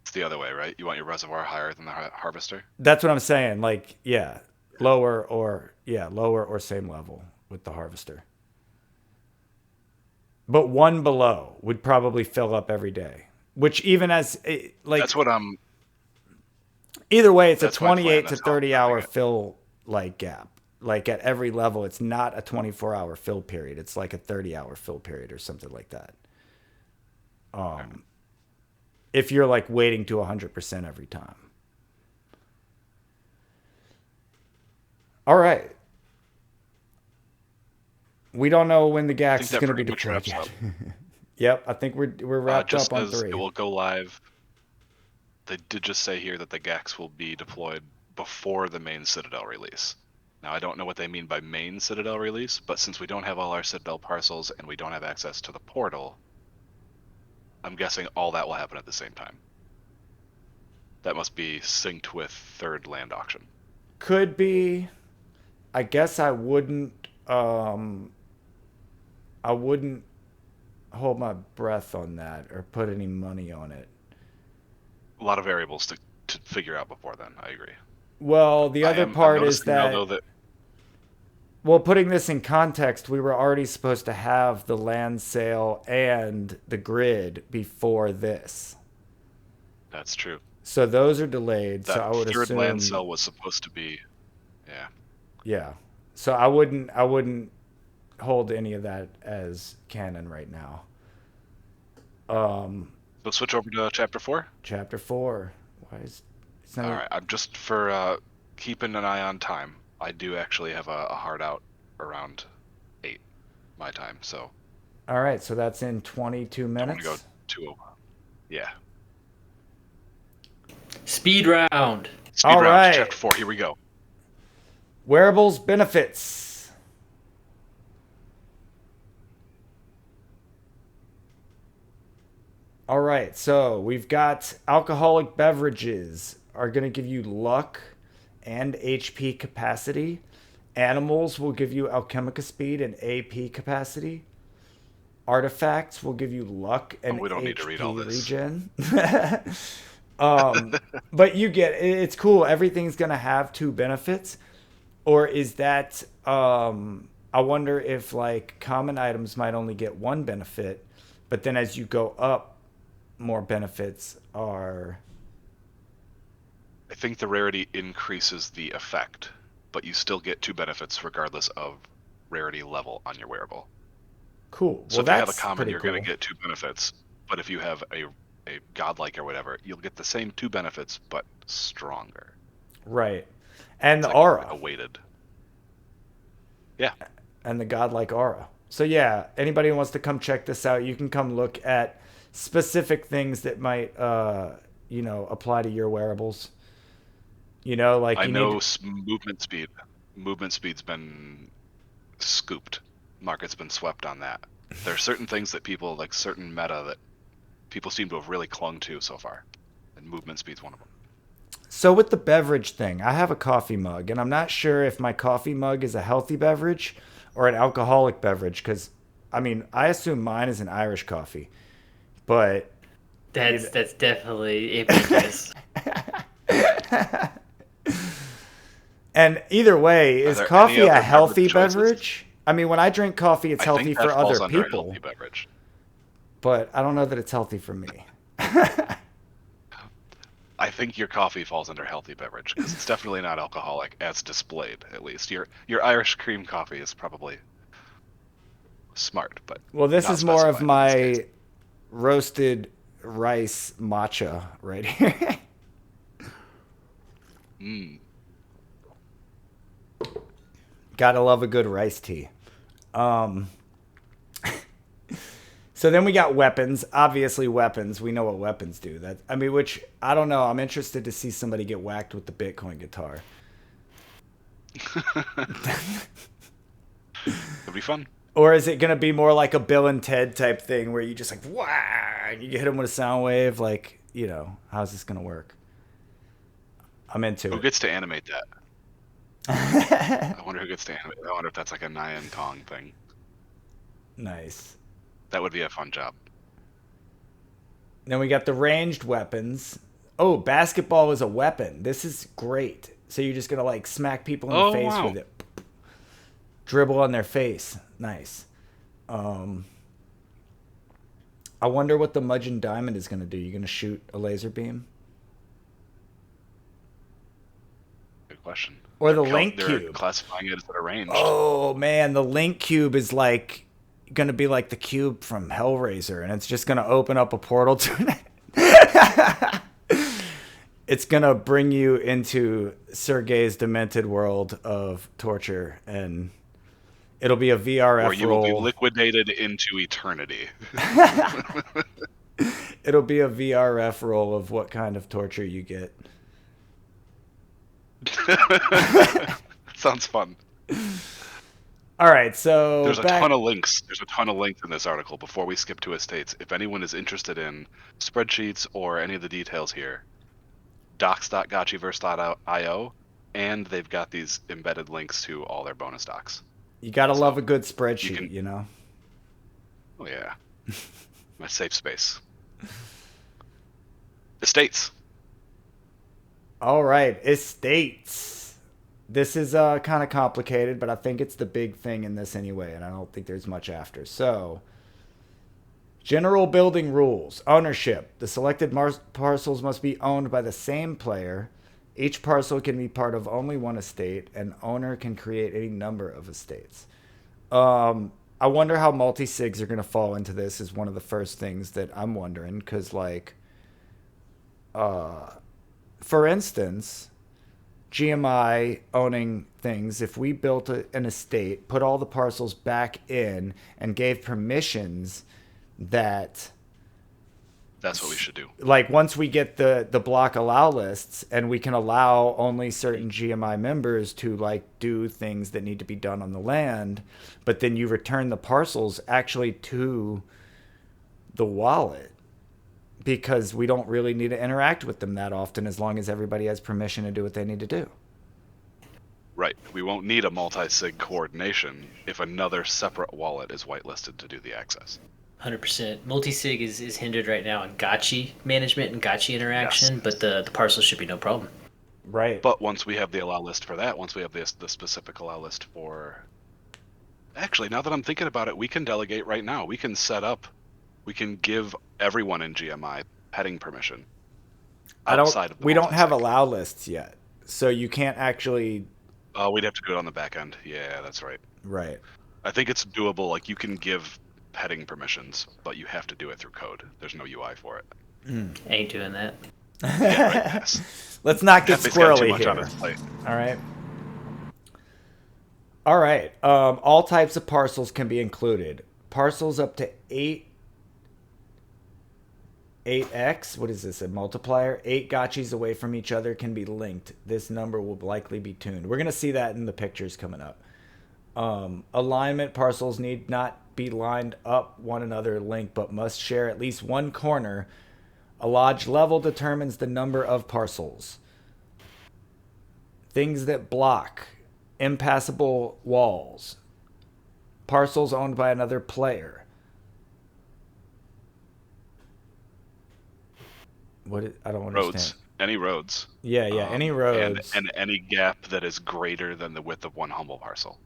It's the other way, right? You want your reservoir higher than the harvester? That's what I'm saying. Like, yeah, lower or same level with the harvester. But 1 below would probably fill up every day. Which even as like That's what I'm. either way, it's a That's my plan. 28 to That's how I'm 30 hour doing it. fill like gap. Like at every level, it's not a 24-hour fill period. It's like a 30-hour fill period or something like that. If you're like waiting to 100% every time. All right. We don't know when the I Gax think is that going to be pretty much deployed wraps yet. up. Yep, I think we're wrapped Just up on as 3. it will go live. They did just say here that the Gax will be deployed before the main Citadel release. Now, I don't know what they mean by main Citadel release, but since we don't have all our Citadel parcels and we don't have access to the portal, I'm guessing all that will happen at the same time. That must be synced with third land auction. Could be. I guess I wouldn't hold my breath on that or put any money on it. A lot of variables to figure out before then. I agree. Well, the other I'm part is noticing now, that, though, that well, putting this in context, we were already supposed to have the land sale and the grid before this. that's true. So those are delayed. So That I would third assume, land cell was supposed to be, yeah. yeah. So I wouldn't hold any of that as canon right now. So switch over to chapter 4. Chapter 4. Why is it's not? All right, I'm just for keeping an eye on time. I do actually have a hard out around 8 my time, so All right, so that's in 22 don't want minutes. to go too. Yeah. Speed round. Speed All round right. to chapter 4. Here we go. Wearables benefits. All right, so we've got alcoholic beverages are going to give you luck and HP capacity. Animals will give you alchemica speed and AP capacity. Artifacts will give you luck and we don't need to read all HP this. regen. But you get it's cool. Everything's going to have 2 benefits. Or is that I wonder if like common items might only get 1 benefit, but then as you go up, more benefits are. I think the rarity increases the effect, but you still get 2 benefits regardless of rarity level on your wearable. Cool. So Well, if you have a that's common, pretty you're cool. going to get 2 benefits, but if you have a godlike or whatever, you'll get the same 2 benefits, but stronger. Right. And It's the like aura. a weighted. Yeah. And the godlike aura. So yeah, anybody who wants to come check this out, you can come look at specific things that might, apply to your wearables. Like I you know need. movement speed. Movement speed's been scooped. Market's been swept on that. There are certain things that people, like certain meta that people seem to have really clung to so far. And movement speed's one of them. So with the beverage thing, I have a coffee mug, and I'm not sure if my coffee mug is a healthy beverage or an alcoholic beverage, because, I assume mine is an Irish coffee, but That's definitely ambiguous. and either way, Are is there any coffee a other healthy beverage choices? beverage? When I drink coffee, it's I healthy think that for falls other under a people, healthy beverage. but I don't know that it's healthy for me. I think your coffee falls under healthy beverage because it's definitely not alcoholic, as displayed. At least your Irish cream coffee is probably smart, but Well, this not is more of specified in this case. my roasted rice matcha right here. Mm. Gotta love a good rice tea. So then we got weapons. Obviously, weapons. We know what weapons do. Which I don't know. I'm interested to see somebody get whacked with the Bitcoin guitar. It'll be fun. Or is it gonna be more like a Bill and Ted type thing where you just like wah, you hit him with a sound wave? Like, how's this gonna work? I'm into Who it. gets to animate that? I wonder who gets to animate. I wonder if that's like a Nyan Kong thing. Nice. That would be a fun job. Then we got the ranged weapons. Oh, basketball is a weapon. This is great. So you're just gonna like smack people in the face wow. with it. Dribble on their face. Nice. I wonder what the Mudgeon Diamond is gonna do. You gonna shoot a laser beam? Good question. Or the They're link they're cube. classifying it as arranged. Oh man, the link cube is like gonna be like the cube from Hellraiser, and it's just gonna open up a portal to it. It's gonna bring you into Sergei's demented world of torture, and it'll be a VRF Or you will be roll. liquidated into eternity. It'll be a VRF roll of what kind of torture you get. Sounds fun. All right, so There's a ton of links. There's a ton of links in this article. Before we skip to estates, if anyone is interested in spreadsheets or any of the details here, docs.gotchiverse.io, and they've got these embedded links to all their bonus docs. You gotta So, love a good spreadsheet, you can- you know? Oh yeah, my safe space. Estates. All right, estates. This is kind of complicated, but I think it's the big thing in this anyway, and I don't think there's much after. So, general building rules. Ownership. The selected parcels must be owned by the same player. Each parcel can be part of only one estate, and owner can create any number of estates. I wonder how multi-sigs are going to fall into this is one of the first things that I'm wondering, because, like, for instance, GMI owning things, if we built an estate, put all the parcels back in, and gave permissions that, That's what we should do. like, once we get the block allow lists and we can allow only certain GMI members to, like, do things that need to be done on the land, but then you return the parcels actually to the wallet, because we don't really need to interact with them that often as long as everybody has permission to do what they need to do. Right. We won't need a multi-sig coordination if another separate wallet is whitelisted to do the access. 100%. Multi-sig is hindered right now on Gotchi management and Gotchi interaction, but the parcels should be no problem. Right. But once we have the allow list for that, once we have the specific allow list for... Actually, now that I'm thinking about it, we can delegate right now. We can set up... We can give everyone in GMI petting permission. We don't have allow lists yet, so you can't actually... Oh, we'd have to do it on the back end. Yeah, that's right. Right. I think it's doable. Like, you can give petting permissions, but you have to do it through code. There's no UI for it. Ain't doing that. Yeah, right, pass. Let's not get Hefe's got too squirrely much on here. his plate. All right. All right. All types of parcels can be included. Parcels up to 8x. What is this? A multiplier? 8 gotchis away from each other can be linked. This number will likely be tuned. We're going to see that in the pictures coming up. Alignment parcels need not be lined up one another linked, but must share at least one corner. A lodge level determines the number of parcels. Things that block. Impassable walls. Parcels owned by another player. I don't understand. Roads. Any roads. Yeah, any roads. And any gap that is greater than the width of one humble parcel.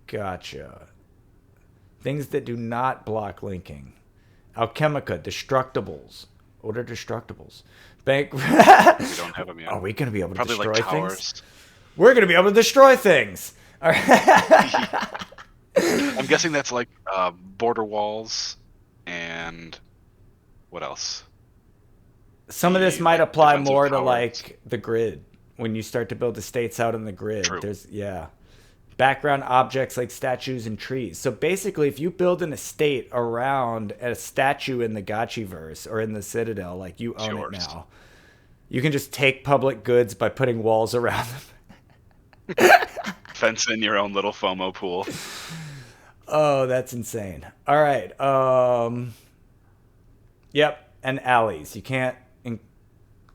Gotcha. Things that do not block linking. Alchemica, destructibles. What are destructibles? Bank. We don't have them yet. Are we going to be able to Probably destroy like things? towers. We're going to be able to destroy things. All right. I'm guessing that's like border walls and what else? Some of this might apply defensive more to towers. like the grid. When you start to build estates out in the grid, True. there's background objects like statues and trees. So basically, if you build an estate around a statue in the Gotchiverse or in the Citadel, like you own it now, you can just take public goods by putting walls around them. Fence in your own little FOMO pool. Oh, that's insane. All right. Yep, and alleys. You can't.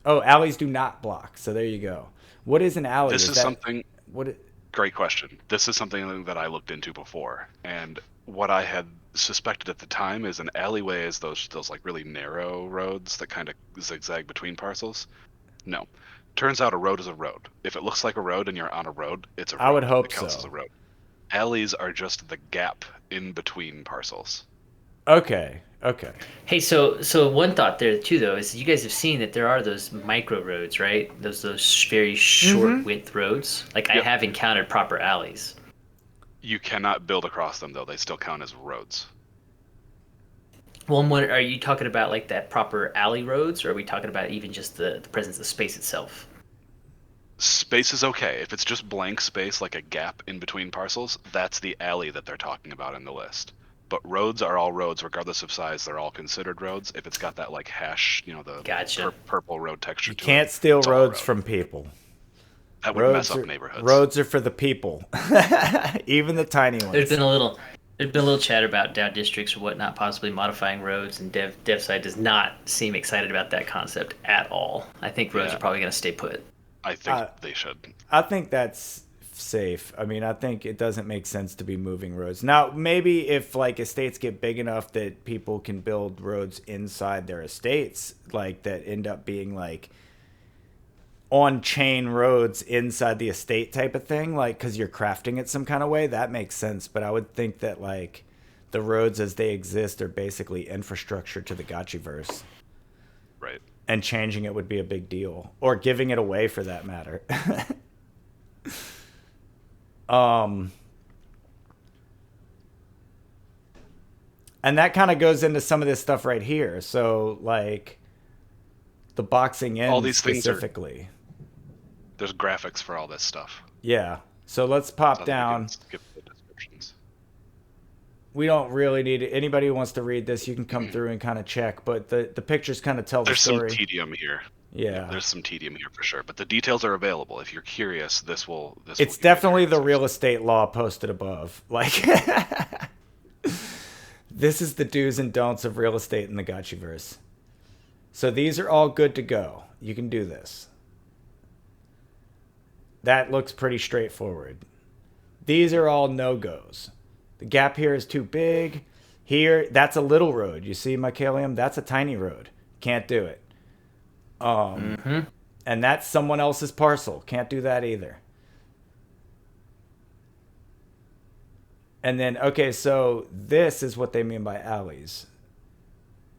Alleys do not block. So there you go. What is an alley? This is something. What? Great question. This is something that I looked into before, and what I had suspected at the time is an alleyway is those like really narrow roads that kind of zigzag between parcels. No, turns out a road is a road. If it looks like a road and you're on a road, it's a road. I would hope it counts so. as a road. Alleys are just the gap in between parcels. Okay. Hey, so one thought there too, though, is you guys have seen that there are those micro roads, right? Those very short width roads. Like I have encountered proper alleys. You cannot build across them though; they still count as roads. Well, are you talking about like that proper alley roads, or are we talking about even just the presence of space itself? Space is okay. If it's just blank space, like a gap in between parcels, that's the alley that they're talking about in the list. But roads are all roads, regardless of size. They're all considered roads. If it's got that like hash, the Gotcha. purple road texture You to can't it, steal it's all a roads road. from people. That would mess up neighborhoods. Roads are for the people, even the tiny ones. There's been a little chatter about down districts or whatnot, possibly modifying roads, and dev side does not seem excited about that concept at all. I think roads are probably going to stay put. I think they should. I think that's safe. I mean, I think it doesn't make sense to be moving roads. Now, maybe if like estates get big enough that people can build roads inside their estates, like that end up being like on-chain roads inside the estate type of thing, like because you're crafting it some kind of way, that makes sense. But I would think that like the roads as they exist are basically infrastructure to the Gotchiverse. Right. And changing it would be a big deal. Or giving it away for that matter. And that kind of goes into some of this stuff right here. So like the boxing in all these specifically. There's graphics for all this stuff. Yeah. So let's pop down. Skip the descriptions. We don't really need it. Anybody who wants to read this, you can come through and kind of check. But the pictures kind of tell the story. There's some tedium here. Yeah. There's some tedium here for sure. But the details are available. If you're curious, this will. It's definitely the real estate law posted above. Like, this is the do's and don'ts of real estate in the Gotchiverse. So these are all good to go. You can do this. That looks pretty straightforward. These are all no-goes. The gap here is too big. Here, that's a little road. You see, Mycelium? That's a tiny road. Can't do it. And that's someone else's parcel. Can't do that either. And then, okay, so this is what they mean by alleys.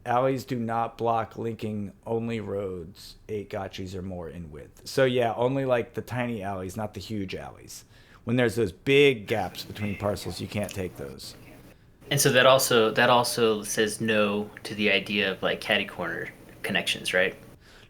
Alleys do not block linking, only roads 8 gotchis or more in width. So yeah, only like the tiny alleys, not the huge alleys. When there's those big gaps between parcels, you can't take those. And so that also says no to the idea of like catty corner connections, right?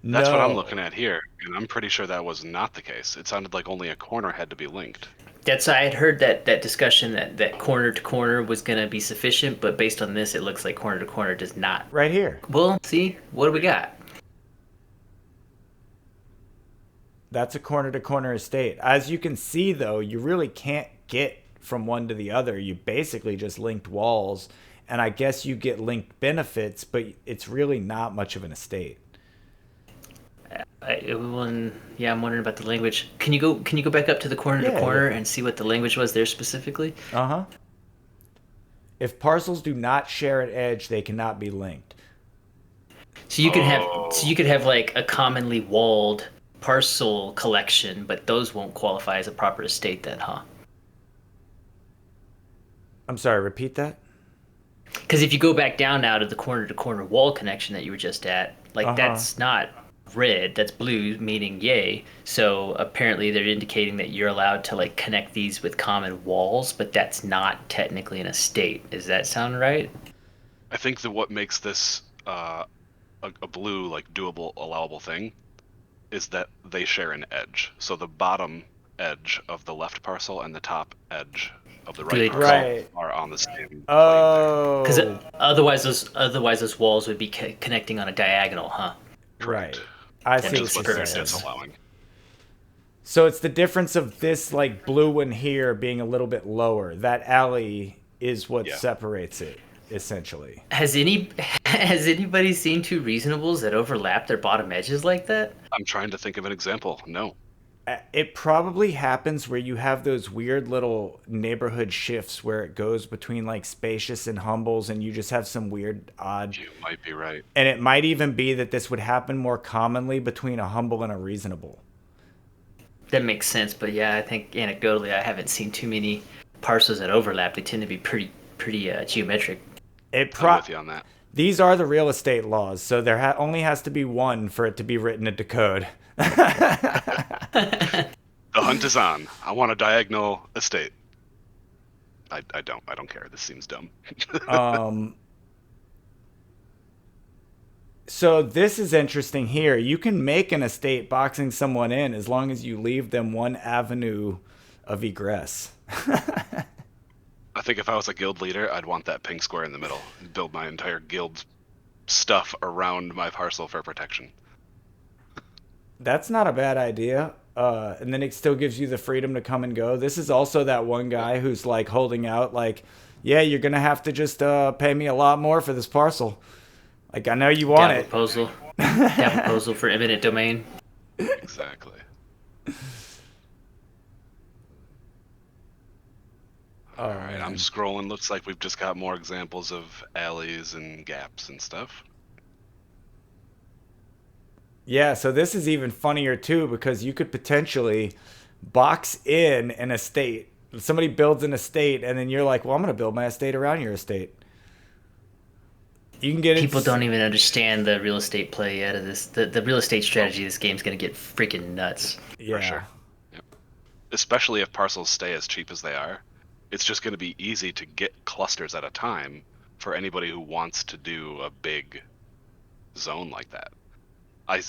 That's what I'm No. looking at here, and I'm pretty sure that was not the case. It sounded like only a corner had to be linked. I had heard that discussion that corner to corner was going to be sufficient, but based on this, it looks like corner to corner does not. Right here. Well, see, what do we got? That's a corner-to-corner estate. As you can see, though, you really can't get from one to the other. You basically just linked walls, and I guess you get linked benefits, but it's really not much of an estate. I'm wondering about the language. Can you go back up to the corner to corner and see what the language was there specifically? Uh-huh. If parcels do not share an edge, they cannot be linked. So you could have like a commonly walled parcel collection, but those won't qualify as a proper estate then, huh? I'm sorry, repeat that? Because if you go back down now to the corner to corner wall connection that you were just at, like that's not red, that's blue, meaning yay. So apparently they're indicating that you're allowed to like connect these with common walls, but that's not technically an estate. Does that sound right? I think that what makes this a blue, like, doable, allowable thing is that they share an edge. So the bottom edge of the left parcel and the top edge of the right parcel are on the same plane. Because otherwise those walls would be connecting on a diagonal, huh? Correct. I see what you're saying. Allowing. So it's the difference of this like blue one here being a little bit lower. That alley is what separates it, essentially. Has anybody seen two reasonables that overlap their bottom edges like that? I'm trying to think of an example. No. It probably happens where you have those weird little neighborhood shifts where it goes between like spacious and humbles, and you just have some weird odd. You might be right. And it might even be that this would happen more commonly between a humble and a reasonable. That makes sense, but yeah, I think anecdotally I haven't seen too many parcels that overlap. They tend to be pretty geometric. I'm with you on that. These are the real estate laws, so there only has to be one for it to be written into code. The hunt is on. I want a diagonal estate. I don't care. This seems dumb. So this is interesting here. You can make an estate boxing someone in as long as you leave them one avenue of egress. I think if I was a guild leader, I'd want that pink square in the middle and build my entire guild stuff around my parcel for protection. That's not a bad idea. And then it still gives you the freedom to come and go. This is also that one guy who's like holding out like, yeah, you're going to have to just pay me a lot more for this parcel. Like, I know you want it. Proposal for eminent domain. Exactly. All right, I'm scrolling. Looks like we've just got more examples of alleys and gaps and stuff. Yeah, so this is even funnier too because you could potentially box in an estate. Somebody builds an estate and then you're like, well, I'm going to build my estate around your estate. You can get People don't even understand the real estate play yet of this. The real estate strategy of this game's going to get freaking nuts. Yeah. For sure. Yep. Especially if parcels stay as cheap as they are. It's just going to be easy to get clusters at a time for anybody who wants to do a big zone like that. I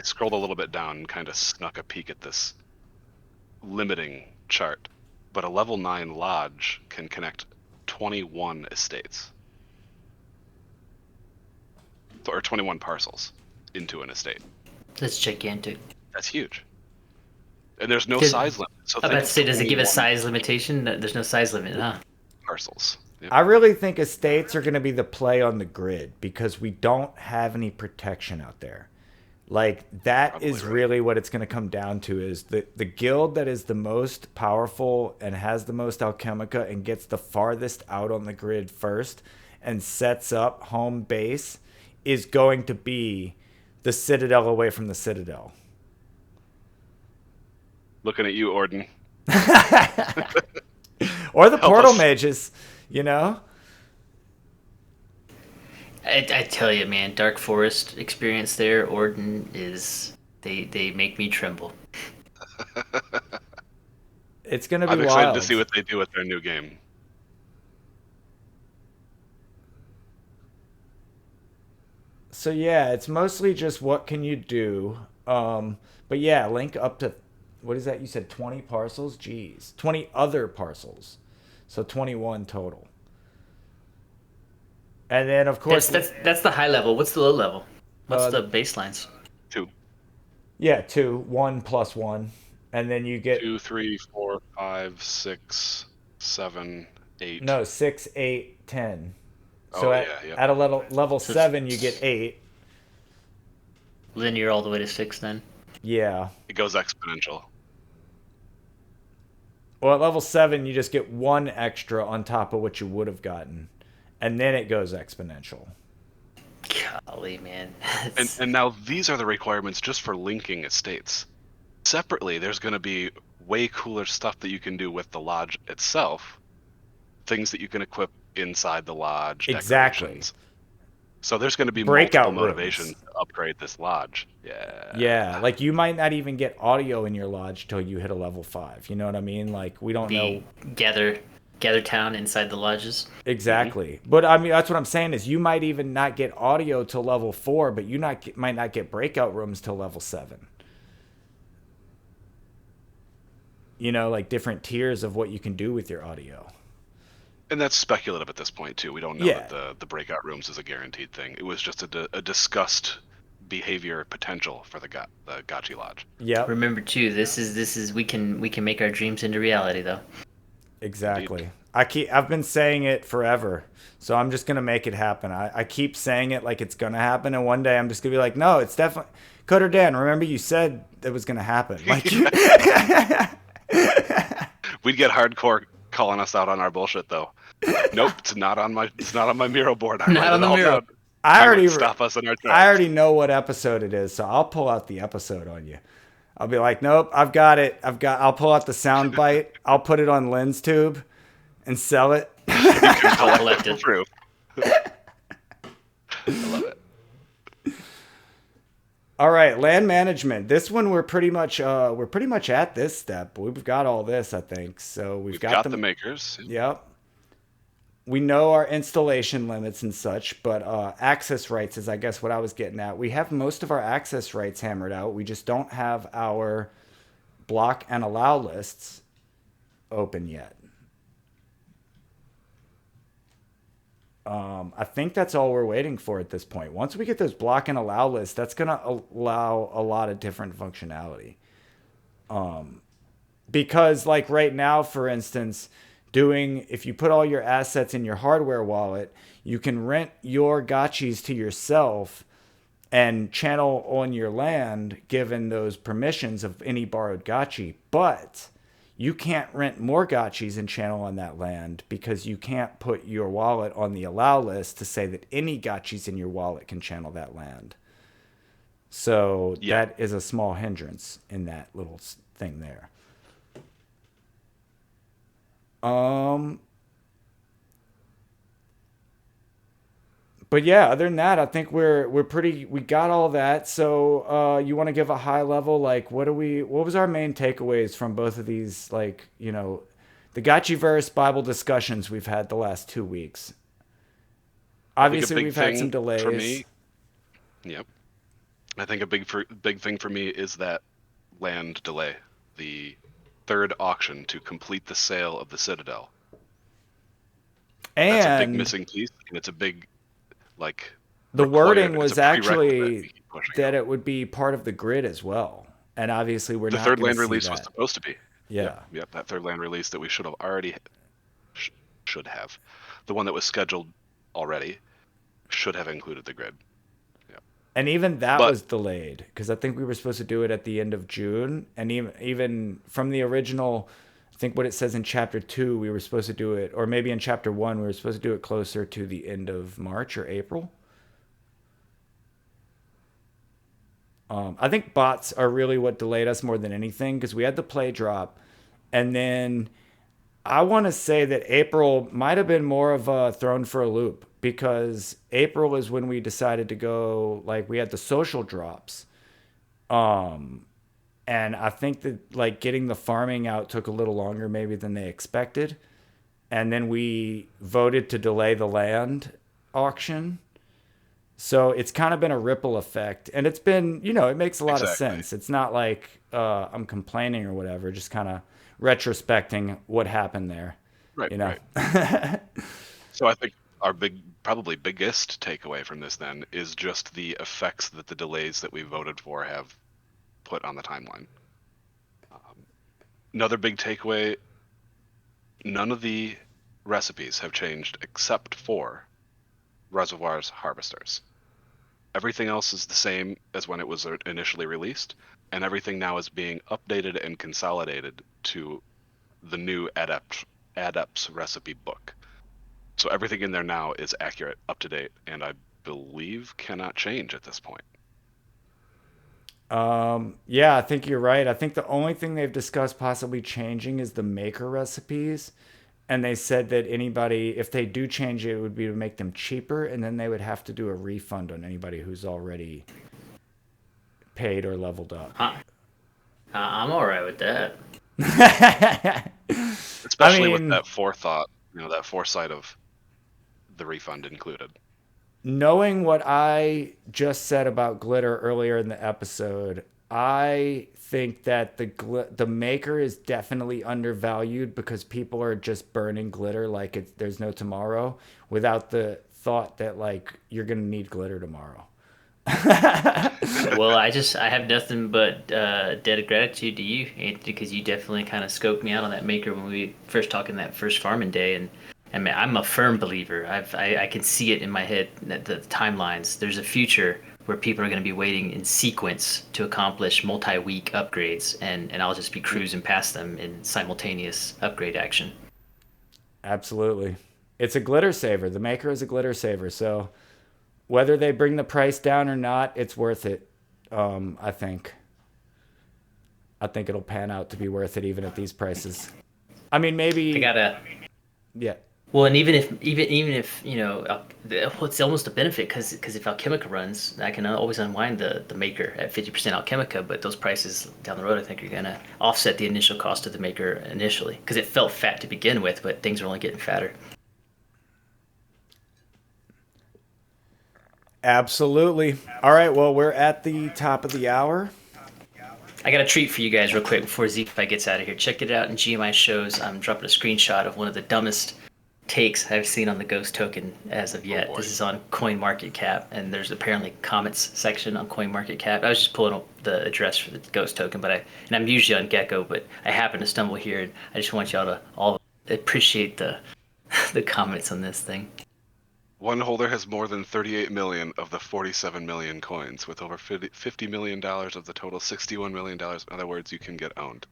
scrolled a little bit down and kind of snuck a peek at this limiting chart, but a level 9 lodge can connect 21 estates. Or 21 parcels into an estate. That's gigantic. That's huge. And there's no size limit. So I was about to say, does it give a size limitation? There's no size limit, huh? Parcels. Yep. I really think estates are going to be the play on the grid because we don't have any protection out there. Like, that Probably is really what it's going to come down to is the guild that is the most powerful and has the most alchemica and gets the farthest out on the grid first and sets up home base is going to be the Citadel away from the Citadel. Looking at you, Orden. Or the portal mages, you know? I tell you, man, Dark Forest experience there, Orden is... They make me tremble. It's going to be wild. I'm excited to see what they do with their new game. So yeah, it's mostly just what can you do. But yeah, link up to what is that? You said 20 parcels? Jeez. 20 other parcels. So 21 total. And then of course That's the high level. What's the low level? What's uh the baselines? 2, yeah, 2, 1 plus 1. And then you get 2, 3, 4, 5, 6, 7, 8. no, 6, 8, 10. So Oh at yeah, yeah. at a level So it's- 7 you get 8. Linear all the way to 6 then. Yeah. It goes exponential. Well, at level 7 you just get 1 extra on top of what you would have gotten. And then it goes exponential. Golly, man. And now these are the requirements just for linking estates. Separately, there's going to be way cooler stuff that you can do with the lodge itself. Things that you can equip inside the lodge. Exactly. Decorations. So there's going to be Breakout multiple rooms. motivations to upgrade this lodge. Yeah. Yeah, like you might not even get audio in your lodge till you hit a level 5. You know what I mean? Like we don't know gather town inside the lodges. exactly. But I mean that's what I'm saying is you might even not get audio till level 4, but you might not get breakout rooms till level 7. You know, like different tiers of what you can do with your audio. And that's speculative at this point too. We don't know Yeah. that the breakout rooms is a guaranteed thing. It was just a discussed behavior potential for the Gotchi Lodge. Yep. Remember too, this is we can make our dreams into reality though. Exactly. I've been saying it forever, so I'm just gonna make it happen. I keep saying it like it's gonna happen, and one day I'm just gonna be like, no, it's definitely. Coder Dan, remember you said it was gonna happen. Like, We'd get hardcore calling us out on our bullshit though. Nope, it's not on my Miro board. Not on the Miro. I already stop us in our tracks. I already know what episode it is, so I'll pull out the episode on you. I'll be like, nope, I've got it. I'll pull out the sound bite. I'll put it on LensTube and sell it. Collect it. True. I love it. All right, land management. This one we're pretty much at this step. We've got all this, I think. So we've got the makers. Yep. We know our installation limits and such, but access rights is, I guess, what I was getting at. We have most of our access rights hammered out. We just don't have our block and allow lists open yet. I think that's all we're waiting for at this point. Once we get those block and allow lists, that's going to allow a lot of different functionality. Because, like right now, for instance, if you put all your assets in your hardware wallet, you can rent your gotchis to yourself and channel on your land given those permissions of any borrowed gotchi. But you can't rent more gotchis and channel on that land because you can't put your wallet on the allow list to say that any gotchis in your wallet can channel that land. So that is a small hindrance in that little thing there. But yeah, other than that, I think we got all that. So you want to give a high level, like what was our main takeaways from both of these, like, you know, the Gotchiverse Bible discussions we've had the last 2 weeks. Obviously we've had some delays. For me, yep. I think a big thing for me is that land delay. The third auction to complete the sale of the Citadel. And that's a big missing piece, and it's a big, like, the wording was actually that out. it would be part of the grid as well. And obviously we're the not third gonna land see release that. was supposed to be. Yeah. Yep, that third land release that we should have already should have. The one that was scheduled already should have included the grid. And even that was delayed because I think we were supposed to do it at the end of June. And even from the original, I think what it says in chapter 2, we were supposed to do it, or maybe in chapter 1, we were supposed to do it closer to the end of March or April. I think bots are really what delayed us more than anything because we had the play drop. And then I want to say that April might have been more of a thrown for a loop because April is when we decided to go, like, we had the social drops. And I think that, like, getting the farming out took a little longer maybe than they expected. And then we voted to delay the land auction. So it's kind of been a ripple effect, and it's been, it makes a lot of Exactly. sense. It's not like I'm complaining or whatever, just kind of retrospecting what happened there, Right, you know. right. So I think our probably biggest takeaway from this then is just the effects that the delays that we voted for have put on the timeline. Another big takeaway, none of the recipes have changed except for Reservoir's Harvesters. Everything else is the same as when it was initially released, and everything now is being updated and consolidated to the new Adept's recipe book. So everything in there now is accurate, up to date, and I believe cannot change at this point. Yeah, I think you're right. I think the only thing they've discussed possibly changing is the maker recipes. And they said that anybody, if they do change it, it would be to make them cheaper, and then they would have to do a refund on anybody who's already paid or leveled up. I'm all right with that. Especially with that forethought, that foresight of the refund included. Knowing what I just said about glitter earlier in the episode, I think that the maker is definitely undervalued because people are just burning glitter like there's no tomorrow, without the thought that like you're gonna need glitter tomorrow. Well, I have nothing but debt of gratitude to you, Anthony, because you definitely kind of scoped me out on that maker when we first talked in that first farming day, and man, I'm a firm believer. I can see it in my head, the timelines. There's a future where people are going to be waiting in sequence to accomplish multi-week upgrades, and I'll just be cruising past them in simultaneous upgrade action. Absolutely. It's a glitter saver. The maker is a glitter saver. So whether they bring the price down or not, it's worth it. I think it'll pan out to be worth it even at these prices. I mean, maybe. Yeah. Well, and even if it's almost a benefit because if Alchemica runs, I can always unwind the maker at 50% Alchemica, but those prices down the road, I think, are gonna offset the initial cost of the maker initially because it felt fat to begin with, but things are only getting fatter. Absolutely. All right. Well, we're at the top of the hour. I got a treat for you guys real quick before Zeephi gets out of here. Check it out in GMI shows. I'm dropping a screenshot of one of the dumbest takes I've seen on the Ghost token as of yet. This is on CoinMarketCap, and there's apparently comments section on CoinMarketCap. I was just pulling up the address for the Ghost token, and I'm usually on Gecko, but I happened to stumble here, and I just want y'all to all appreciate the comments on this thing. One holder has more than 38 million of the 47 million coins, with over $50 million of the total $61 million. In other words, you can get owned.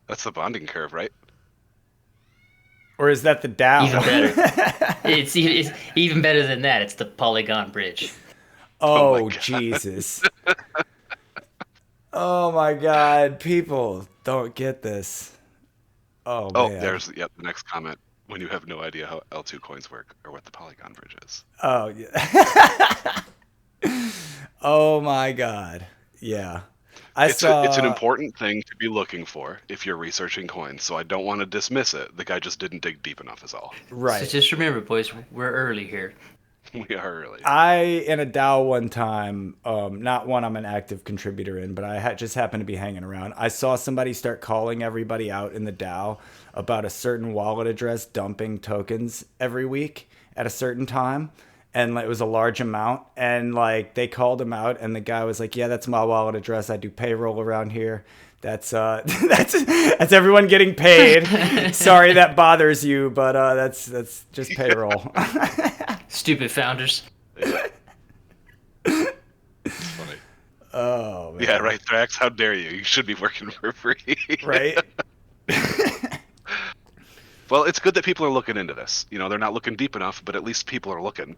That's the bonding curve, right? Or is that the Dow? Even better. it's even better than that. It's the Polygon Bridge. Oh Jesus. Oh my God. People don't get this. Oh man. There's the next comment. When you have no idea how L2 coins work or what the Polygon Bridge is. Oh yeah. Oh my God. Yeah. It's an important thing to be looking for if you're researching coins, so I don't want to dismiss it. The guy just didn't dig deep enough is all. Right. So just remember, boys, we're early here. We are early. In a DAO one time, not one I'm an active contributor in, but I just happened to be hanging around. I saw somebody start calling everybody out in the DAO about a certain wallet address dumping tokens every week at a certain time. And it was a large amount, and like they called him out, and the guy was like, "Yeah, that's my wallet address. I do payroll around here. That's that's everyone getting paid. Sorry that bothers you, but that's just payroll." Stupid founders. It's funny. Oh man. Yeah, right, Thrax. How dare you? You should be working for free. Right. Well, it's good that people are looking into this. They're not looking deep enough, but at least people are looking.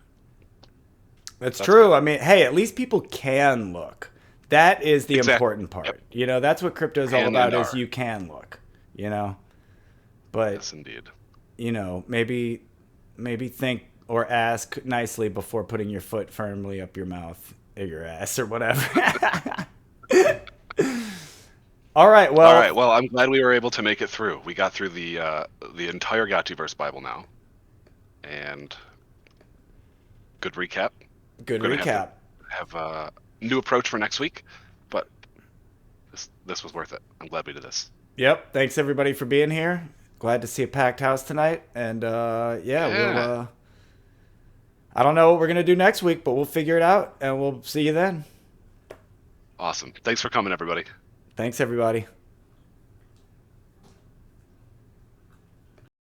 That's true. Good. I mean, hey, at least people can look. That is the important part. Yep. That's what crypto is all about, is you can look, But yes, indeed. Maybe think or ask nicely before putting your foot firmly up your mouth or your ass or whatever. All right. Well, I'm glad we were able to make it through. We got through the entire Gotchiverse Bible now, and good recap. Good We're recap. Have a new approach for next week, but this was worth it. I'm glad we did this. Yep. Thanks everybody for being here. Glad to see a packed house tonight. And we'll. I don't know what we're gonna do next week, but we'll figure it out, and we'll see you then. Awesome. Thanks for coming, everybody. Thanks everybody.